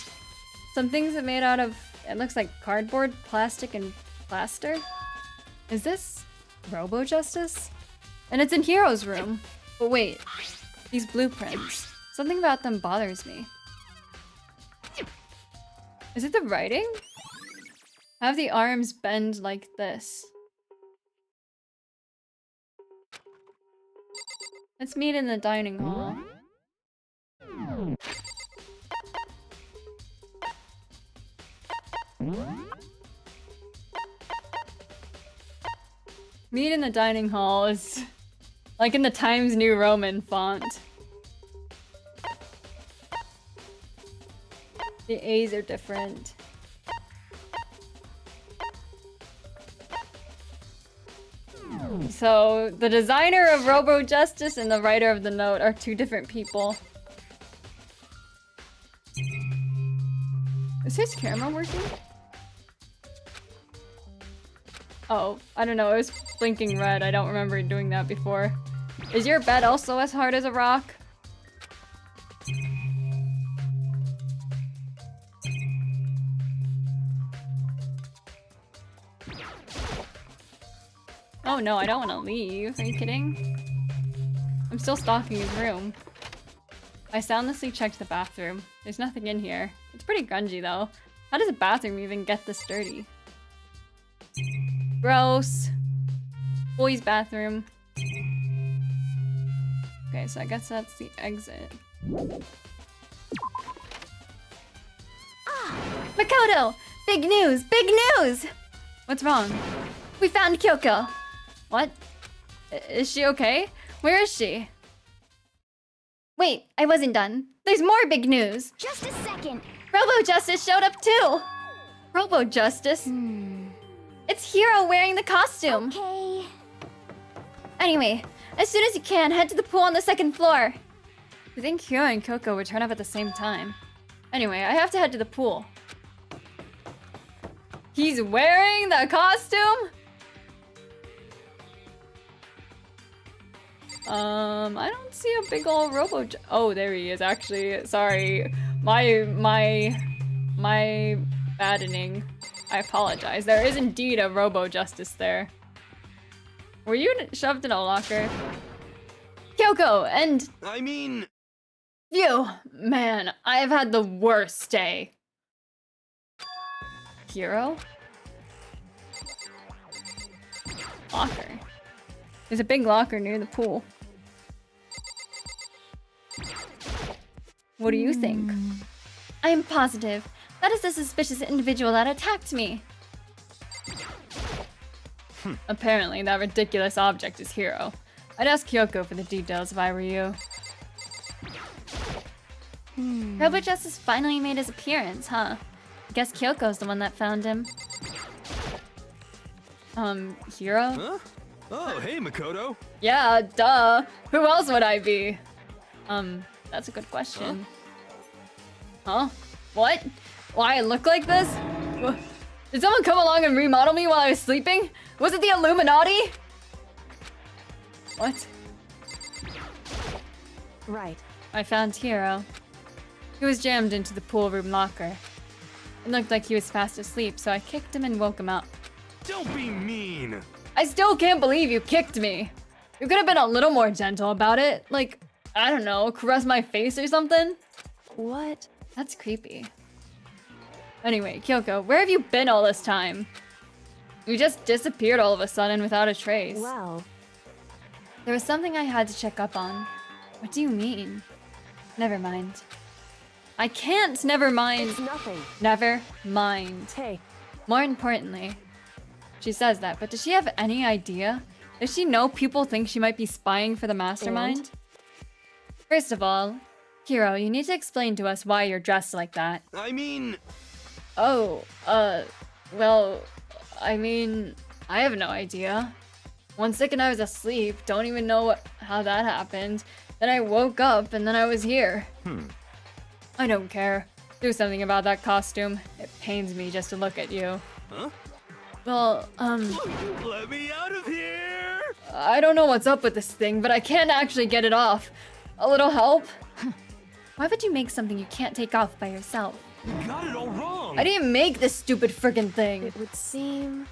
some things are made out of... it looks like cardboard, plastic, and plaster. Is this Robo Justice? And it's in Hiro's room. But wait, these blueprints. Something about them bothers me. Is it the writing? Have the arms bend like this. Let's meet in the dining hall. Meet in the dining hall is like in the Times New Roman font. The A's are different. So, the designer of Robo Justice and the writer of the note are two different people. Is his camera working? Oh, I don't know, it was blinking red. I don't remember doing that before. Is your bed also as hard as a rock? Oh no, I don't want to leave. Are you kidding? I'm still stalking his room. I soundlessly checked the bathroom. There's nothing in here. It's pretty grungy though. How does a bathroom even get this dirty? Gross. Boys' bathroom. Okay, so I guess that's the exit. Makoto! Big news! Big news! What's wrong? We found Kyoko. What? Is she okay? Where is she? Wait, I wasn't done. There's more big news. Just a second. Robo Justice showed up too. Robo Justice? It's Hiro wearing the costume. Okay. Anyway, as soon as you can, head to the pool on the second floor. I think Hiro and Coco would turn up at the same time. Anyway, I have to head to the pool. He's wearing the costume? I don't see a big ol' Robo oh, there he is actually. Sorry. My baddening. I apologize. There is indeed a Robo Justice there. Were you shoved in a locker? Kyoko and I mean... you! Man, I've had the worst day. Hero? Locker. There's a big locker near the pool. What do you think? I am positive. That is the suspicious individual that attacked me. Apparently, that ridiculous object is Hiro. I'd ask Kyoko for the details if I were you. Robo Justice finally made his appearance, huh? I guess Kyoko's the one that found him. Hiro? Huh? Oh, hey, Makoto. Yeah, duh. Who else would I be? That's a good question. Huh? What? Why I look like this? Did someone come along and remodel me while I was sleeping? Was it the Illuminati? What? Right. I found Hiro. He was jammed into the pool room locker. It looked like he was fast asleep, so I kicked him and woke him up. Don't be mean. I still can't believe you kicked me. You could have been a little more gentle about it. Like, I don't know, caress my face or something. What? That's creepy. Anyway, Kyoko, where have you been all this time? You just disappeared all of a sudden without a trace. Well, There was something I had to check up on. What do you mean? Never mind. I can't never mind. it's nothing. Never mind. Hey, More importantly, she says that, but does she have any idea? Does she know people think she might be spying for the mastermind? First of all, Hiro, you need to explain to us why you're dressed like that. I mean, Oh, well, I mean, I have no idea. One second I was asleep, don't even know how that happened. Then I woke up and then I was here. I don't care. Do something about that costume. It pains me just to look at you. huh? Well, Let me out of here! I don't know what's up with this thing, but I can't actually get it off. A little help? Why would you make something you can't take off by yourself? You got it all wrong. I didn't make this stupid friggin' thing. it would seem...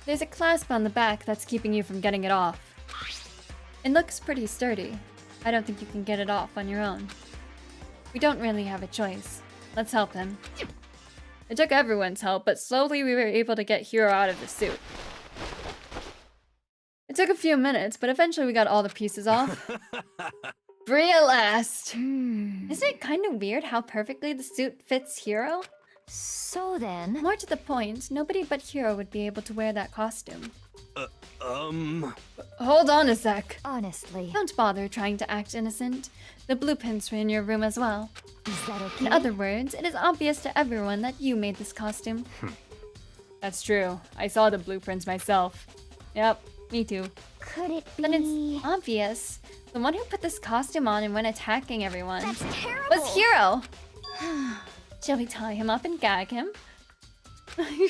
There's a clasp on the back that's keeping you from getting it off. It looks pretty sturdy. I don't think you can get it off on your own. We don't really have a choice. Let's help him. It took everyone's help, but slowly we were able to get Hiro out of the suit. It took a few minutes, but eventually we got all the pieces off. Free at last! Isn't it kind of weird how perfectly the suit fits Hiro? So then, More to the point, nobody but Hiro would be able to wear that costume. Hold on a sec. honestly, Don't bother trying to act innocent. The blueprints were in your room as well. is that okay? In other words, it is obvious to everyone that you made this costume. That's true. I saw the blueprints myself. Yep, me too. Could it be? Then it's obvious. The one who put this costume on and went attacking everyone That's terrible. was Hiro. Shall we tie him up and gag him?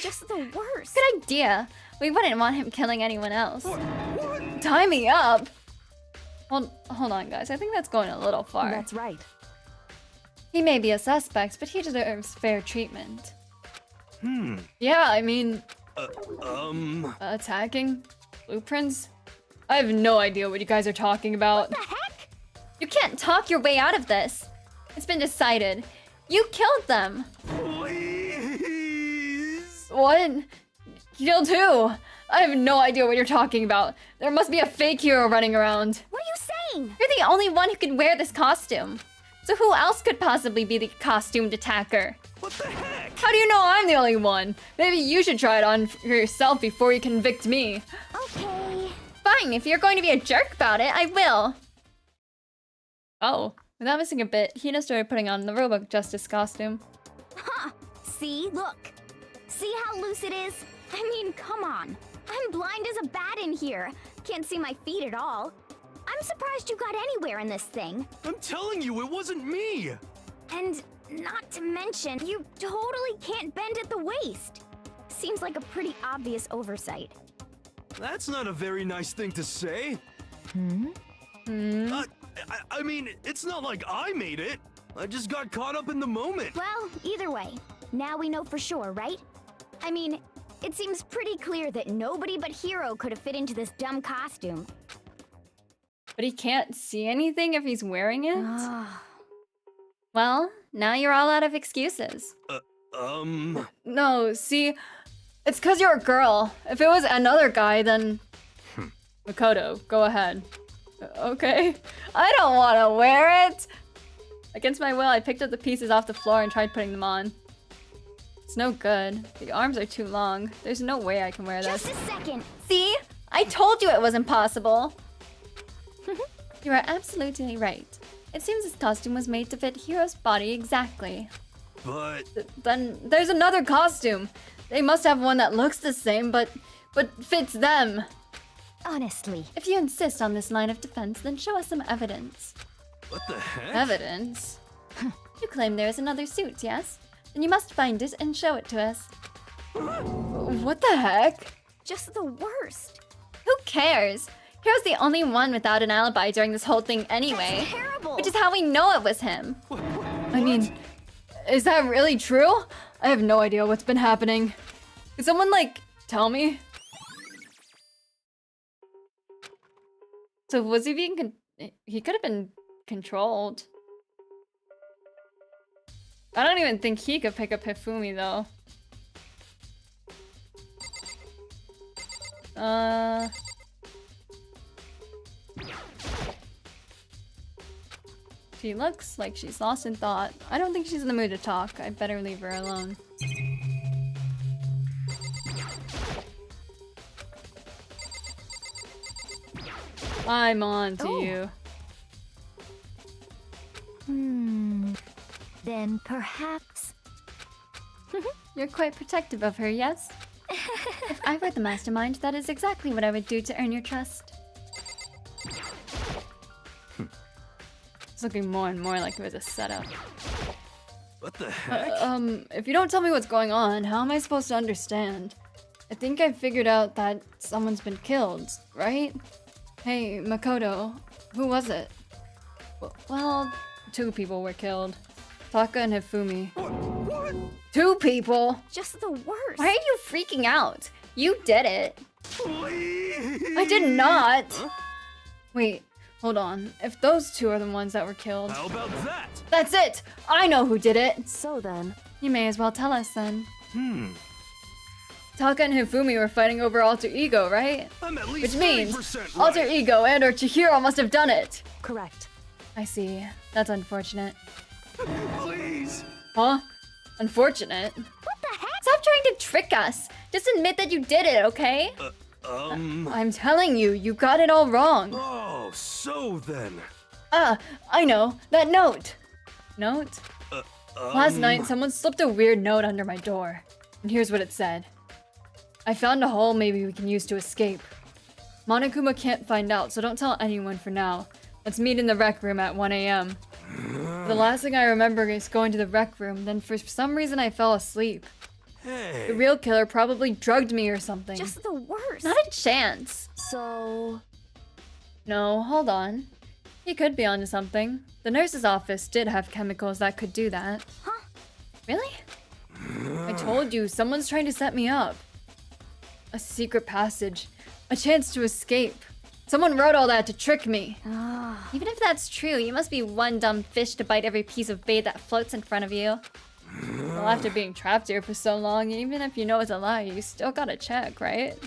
Just the worst. Good idea. We wouldn't want him killing anyone else. Tie me up! Hold on, guys. I think that's going a little far. That's right. He may be a suspect, but he deserves fair treatment. Yeah, I mean, attacking? Blueprints? I have no idea what you guys are talking about. The heck? You can't talk your way out of this. It's been decided. You killed them. Please. What? Killed who? I have no idea what you're talking about. There must be a fake hero running around. What are you saying? You're the only one who can wear this costume. So who else could possibly be the costumed attacker? What the heck? How do you know I'm the only one? Maybe you should try it on for yourself before you convict me. Okay. Fine, if you're going to be a jerk about it, I will. Oh, without missing a bit, Hina started putting on the Robo Justice costume. Huh. See, look. See how loose it is? I mean, come on. I'm blind as a bat in here. Can't see my feet at all. I'm surprised you got anywhere in this thing. I'm telling you, it wasn't me. And not to mention, you totally can't bend at the waist. Seems like a pretty obvious oversight. That's not a very nice thing to say. I mean, it's not like I made it. I just got caught up in the moment. Well, either way, now we know for sure, right? I mean, it seems pretty clear that nobody but Hiro could have fit into this dumb costume. But he can't see anything if he's wearing it? Well, now you're all out of excuses. No, see, it's because you're a girl. If it was another guy, then... Makoto, go ahead. Okay. I don't want to wear it! Against my will, I picked up the pieces off the floor and tried putting them on. It's no good. The arms are too long. There's no way I can wear this. Just a second. See? I told you it was impossible. You are absolutely right. It seems this costume was made to fit Hiro's body exactly. But Then there's another costume. They must have one that looks the same, but fits them. Honestly. If you insist on this line of defense, then show us some evidence. what the heck? Evidence? You claim there is another suit, yes? Then you must find it and show it to us. What the heck? Just the worst. Who cares? Hiro's the only one without an alibi during this whole thing anyway. That's terrible. Which is how we know it was him. I mean, is that really true? I have no idea what's been happening. Could someone, like, tell me? So was he being he could have been controlled. I don't even think he could pick up Hifumi, though. She looks like she's lost in thought. I don't think she's in the mood to talk. I better leave her alone. I'm on to you. Then perhaps... You're quite protective of her, yes? If I were the mastermind, that is exactly what I would do to earn your trust. It's looking more and more like it was a setup. What the heck? If you don't tell me what's going on, how am I supposed to understand? I think I figured out that someone's been killed, right? Hey, Makoto, who was it? Well, 2 people were killed. Taka and Hifumi. What? 2 people? Just the worst. Why are you freaking out? You did it. Please. I did not! Wait, hold on. If those 2 are the ones that were killed... How about that? That's it! I know who did it! So then, You may as well tell us then. Taka and Hifumi were fighting over Alter Ego, right? I'm at Which least means 30% right. Alter Ego and or Chihiro must have done it! correct. I see. That's unfortunate. Please. Huh? Unfortunate? What the heck? Stop trying to trick us. Just admit that you did it, okay? I'm telling you, you got it all wrong. Oh, so then. I know. That note. Note? Last night, someone slipped a weird note under my door. And here's what it said. I found a hole maybe we can use to escape. Monokuma can't find out, so don't tell anyone for now. Let's meet in the rec room at 1 a.m. The last thing I remember is going to the rec room, then for some reason I fell asleep. The Hey. real killer probably drugged me or something. Just the worst. Not a chance. So, No, hold on. He could be onto something. The nurse's office did have chemicals that could do that. Huh? Really? I told you, someone's trying to set me up. A secret passage. A chance to escape. Someone wrote all that to trick me. Even if that's true, you must be one dumb fish to bite every piece of bait that floats in front of you. Well, after being trapped here for so long, even if you know it's a lie, you still gotta check, right?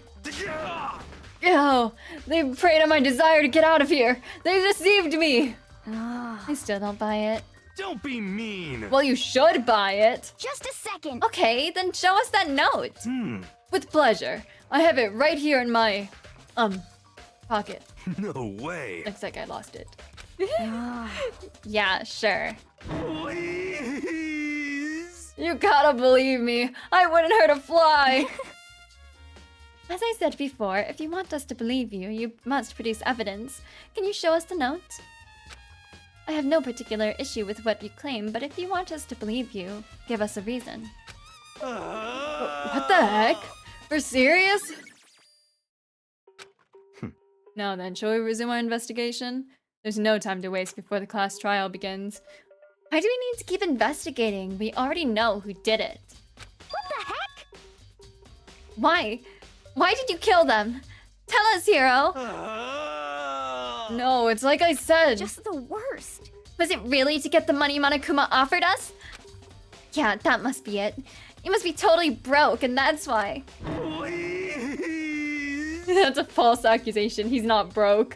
Yo, they preyed on my desire to get out of here. They deceived me. I still don't buy it. Don't be mean. Well, you should buy it. Just a second. Okay, then show us that note. With pleasure. I have it right here in my, pocket. No way. Looks like I lost it. Yeah, sure. Please. You gotta believe me. I wouldn't hurt a fly. As I said before, if you want us to believe you, you must produce evidence. Can you show us the note? I have no particular issue with what you claim, but if you want us to believe you, give us a reason. What the heck? For serious? Now then, shall we resume our investigation? There's no time to waste before the class trial begins. Why do we need to keep investigating? We already know who did it. What the heck? Why? Why did you kill them? Tell us, Hiro. No, it's like I said. Just the worst. Was it really to get the money Monokuma offered us? Yeah, that must be it. You must be totally broke, and that's why. Please. That's a false accusation. He's not broke.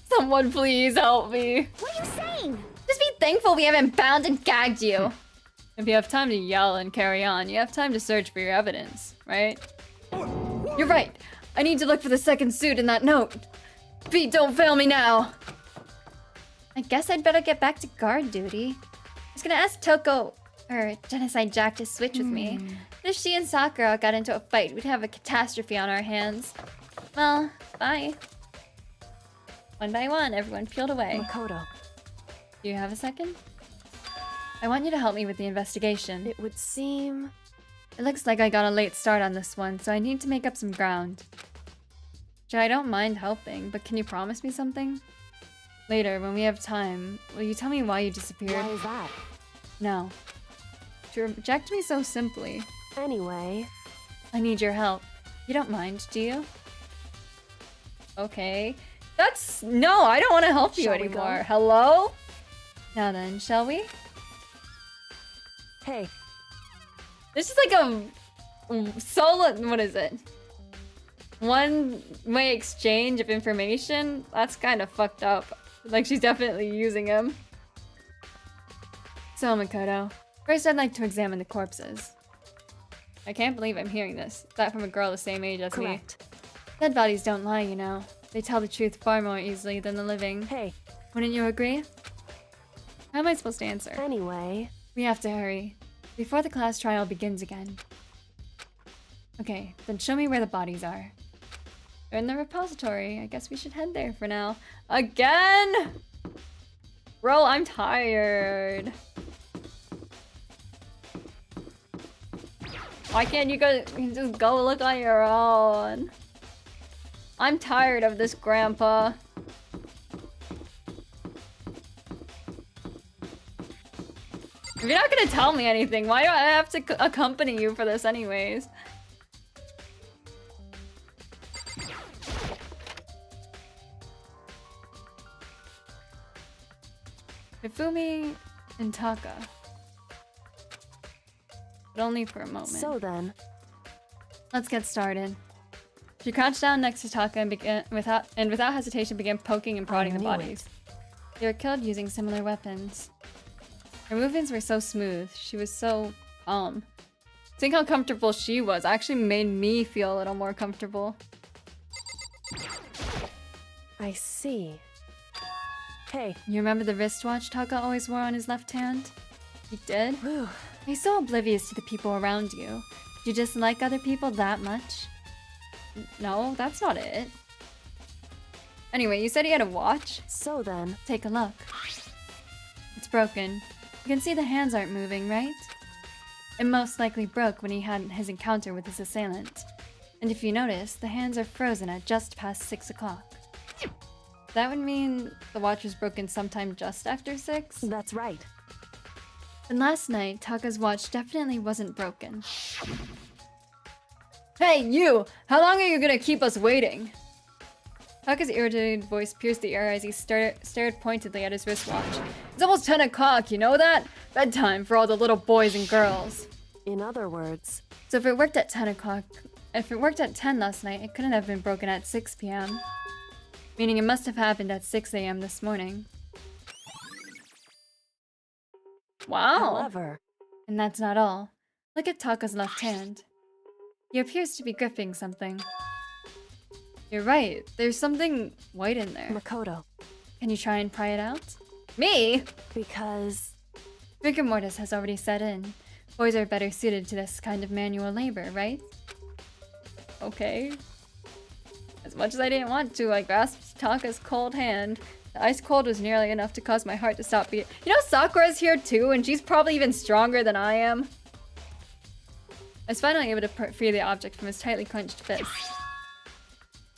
Someone please help me. What are you saying? Just be thankful we haven't bound and gagged you. If you have time to yell and carry on, you have time to search for your evidence, right? You're right. I need to look for the second suit in that note. Feet don't fail me now. I guess I'd better get back to guard duty. I was gonna ask Toko, or Genocide Jack, to switch with me. If she and Sakura got into a fight, we'd have a catastrophe on our hands. Well, bye. One by one, everyone peeled away. Makoto, Do you have a second? I want you to help me with the investigation. it would seem... It looks like I got a late start on this one, so I need to make up some ground. Jay, I don't mind helping, but can you promise me something? Later, when we have time, will you tell me why you disappeared? Why is that? No. To reject me so simply. Anyway, I need your help. You don't mind, do you? Okay. That's... No, I don't want to help you Shall we anymore. go? Hello? Now then, shall we? hey, This is like a solo... What is it? One-way exchange of information? That's kind of fucked up. Like, she's definitely using him. So, Makoto, first I'd like to examine the corpses. I can't believe I'm hearing this. That from a girl the same age as correct. me. Dead bodies don't lie, you know. They tell the truth far more easily than the living. Hey, Wouldn't you agree? How am I supposed to answer? anyway, We have to hurry. Before the class trial begins again. Okay, then show me where the bodies are. They're in the repository. I guess we should head there for now. Again? Bro, I'm tired. Why can't you just go look on your own? I'm tired of this, Grandpa. If you're not gonna tell me anything, why do I have to accompany you for this anyways? Hifumi and Taka. But only for a moment. so then, Let's get started. She crouched down next to Taka and without hesitation began poking and prodding the knew bodies. They were killed using similar weapons. Her movements were so smooth. She was so calm. Seeing how comfortable she was actually made me feel a little more comfortable. I see. Hey, You remember the wristwatch Taka always wore on his left hand? You did? whew, You're so oblivious to the people around you. Do you dislike other people that much? No, that's not it. Anyway, you said he had a watch? so then, Take a look. It's broken. You can see the hands aren't moving, right? It most likely broke when he had his encounter with his assailant. And if you notice, the hands are frozen at just past 6 o'clock. That would mean the watch was broken sometime just after 6? that's right. And last night, Taka's watch definitely wasn't broken. Hey, you! How long are you gonna keep us waiting? Taka's irritated voice pierced the air as he stared pointedly at his wristwatch. It's almost 10 o'clock, you know that? Bedtime for all the little boys and girls. In other words, So if it worked at 10 o'clock, if it worked at 10 last night, it couldn't have been broken at 6 p.m. Meaning it must have happened at 6 a.m. this morning. Wow! however, And that's not all. Look at Taka's left hand. He appears to be gripping something. You're right, there's something white in there. Makoto, Can you try and pry it out? Me? because Rigor mortis has already set in. Boys are better suited to this kind of manual labor, right? Okay. As much as I didn't want to, I grasped Taka's cold hand. The ice cold was nearly enough to cause my heart to stop beating. You know Sakura's here too, and she's probably even stronger than I am. I was finally able to free the object from his tightly clenched fist.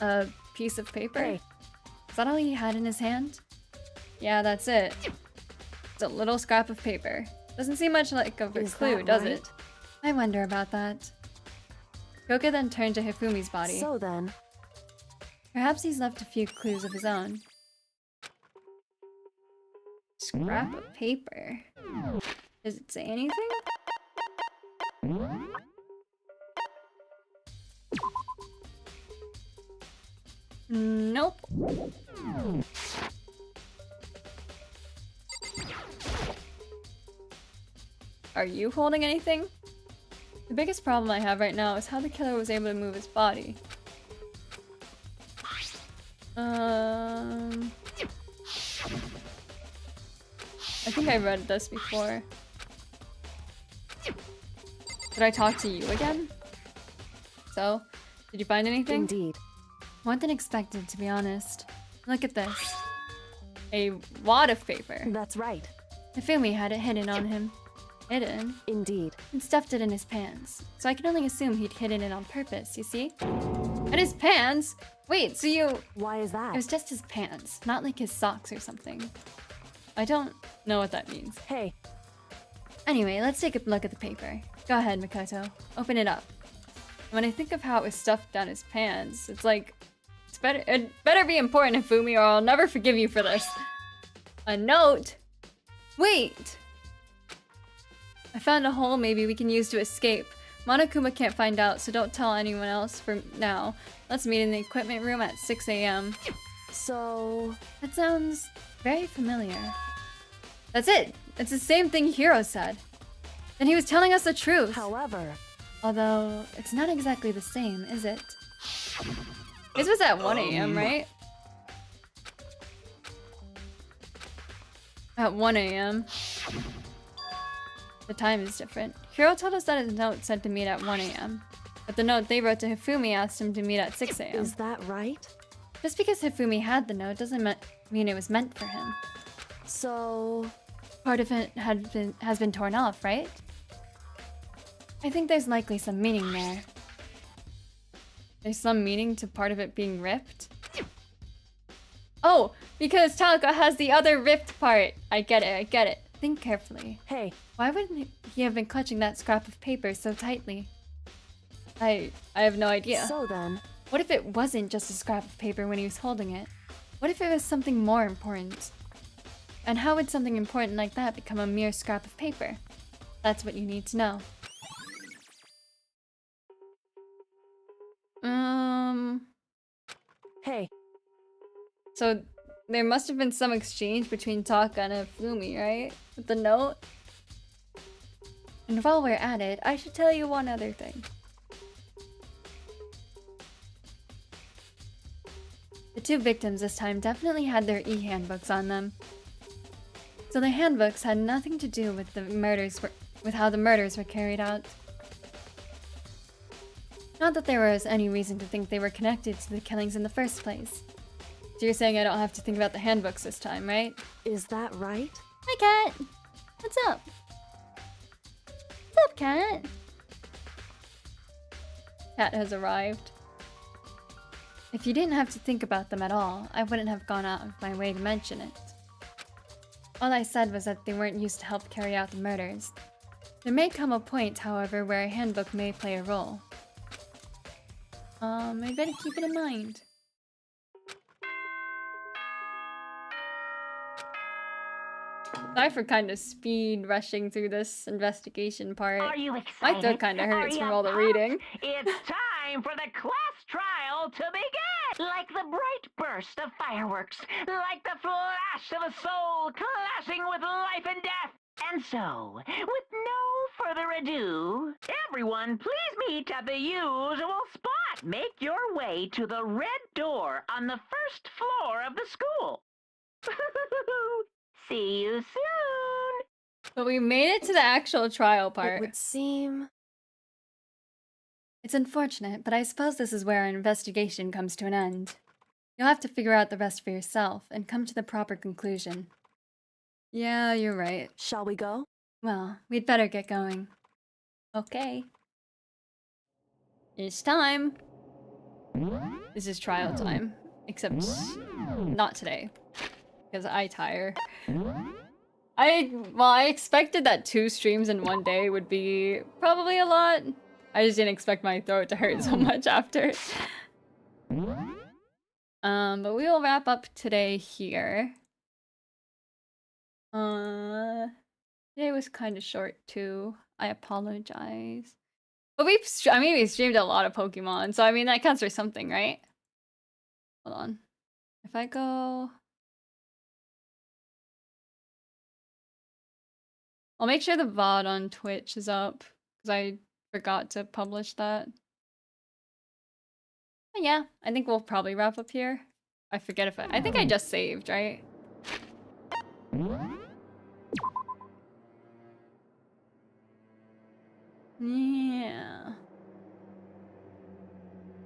A piece of paper? Hey. Is that all he had in his hand? Yeah, that's it. It's a little scrap of paper. Doesn't seem much like of a Is clue, that does right? it? I wonder about that. Goka then turned to Hifumi's body. so then, Perhaps he's left a few clues of his own. Scrap of paper. Does it say anything? Nope. Are you holding anything? The biggest problem I have right now is how the killer was able to move his body. I think I read this before. Did I talk to you again? So, did you find anything? Indeed. More than expected, to be honest. Look at this. A wad of paper. That's right. Hifumi had it hidden on him. Hidden? Indeed. And stuffed it in his pants. So I can only assume he'd hidden it on purpose, you see? In his pants? Wait, so you... Why is that? It was just his pants, not like his socks or something. I don't know what that means. Hey. Anyway, let's take a look at the paper. Go ahead, Makoto. Open it up. When I think of how it was stuffed down his pants, it's like... It better be important, Hifumi, or I'll never forgive you for this. A note? Wait! I found a hole maybe we can use to escape. Monokuma can't find out, so don't tell anyone else for now. Let's meet in the equipment room at 6 a.m. So... That sounds very familiar. That's it! It's the same thing Hiro said. Then he was telling us the truth. However... Although, it's not exactly the same, is it? This was at 1 a.m., right? At 1 a.m. The time is different. Hiro told us that his note said to meet at 1 a.m. But the note they wrote to Hifumi asked him to meet at 6 a.m. Is that right? Just because Hifumi had the note doesn't mean it was meant for him. So... Part of it has been torn off, right? I think there's likely some meaning there. There's some meaning to part of it being ripped? Oh, because Tanaka has the other ripped part. I get it, I get it. Think carefully. Hey. Why wouldn't he have been clutching that scrap of paper so tightly? I have no idea. So then... What if it wasn't just a scrap of paper when he was holding it? What if it was something more important? And how would something important like that become a mere scrap of paper? That's what you need to know. Hey. So there must have been some exchange between Taka and Hifumi, right? With the note? And while we're at it, I should tell you one other thing. The two victims this time definitely had their e-handbooks on them. So the handbooks had nothing to do with the murders, with how the murders were carried out. Not that there was any reason to think they were connected to the killings in the first place. So you're saying I don't have to think about the handbooks this time, right? Is that right? Hi, Cat! What's up? What's up, Cat? Cat has arrived. If you didn't have to think about them at all, I wouldn't have gone out of my way to mention it. All I said was that they weren't used to help carry out the murders. There may come a point, however, where a handbook may play a role. I better keep it in mind. Sorry for kind of speed rushing through this investigation part. Are you My excited? throat kind of hurts Are from you all the pumped? reading. It's time for the class trial to begin! Like the bright burst of fireworks, like the flash of a soul clashing with life and death. And so, with no further ado, everyone please meet at the usual spot. Make your way to the red door on the first floor of the school. See you soon! But we made it to the actual trial It part. would seem... It's unfortunate, but I suppose this is where our investigation comes to an end. You'll have to figure out the rest for yourself and come to the proper conclusion. Yeah, you're right. Shall we go? Well, we'd better get going. Okay. It's time. This is trial time. Except not today. Because I tire. I expected that 2 streams in one day would be probably a lot. I just didn't expect my throat to hurt so much after. But we will wrap up today here. Today was kind of short too. I apologize. But we streamed a lot of Pokemon, so I mean that counts for something, right? Hold on. If I go I'll make sure the VOD on Twitch is up because I forgot to publish that. But yeah, I think we'll probably wrap up here. I forget if I think I just saved, right? Yeah.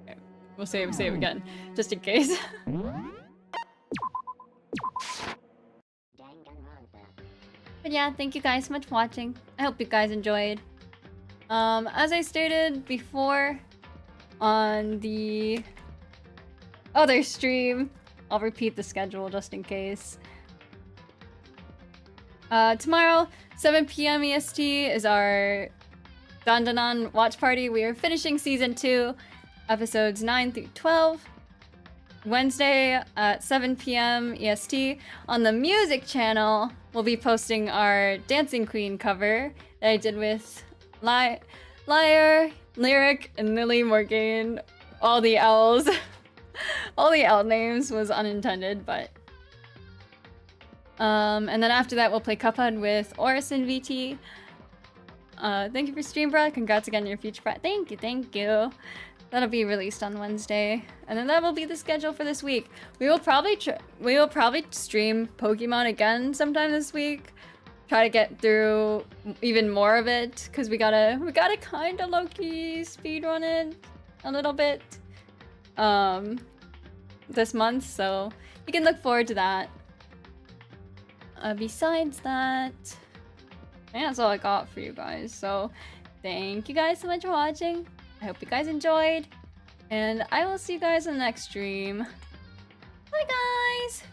Okay, we'll save again, just in case. But yeah, thank you guys so much for watching. I hope you guys enjoyed. As I stated before on the other stream, I'll repeat the schedule just in case. Tomorrow, 7 p.m. EST is our Danganronpa watch party. We are finishing season 2, episodes 9 through 12. Wednesday at 7 p.m. EST on the music channel, we'll be posting our Dancing Queen cover that I did with Liar, Lyric, and Lily Morgan. All the L's. All the L names was unintended, but... and then after that, we'll play Cuphead with Oris and VT. Thank you for stream, bro. Congrats again on your future pride. Thank you. That'll be released on Wednesday, and then that will be the schedule for this week. We will probably stream Pokemon again sometime this week. Try to get through even more of it because we gotta kind of low-key speedrun it a little bit this month, so you can look forward to that. Besides that, yeah, that's all I got for you guys. So thank you guys so much for watching. I hope you guys enjoyed, and I will see you guys in the next stream. Bye, guys!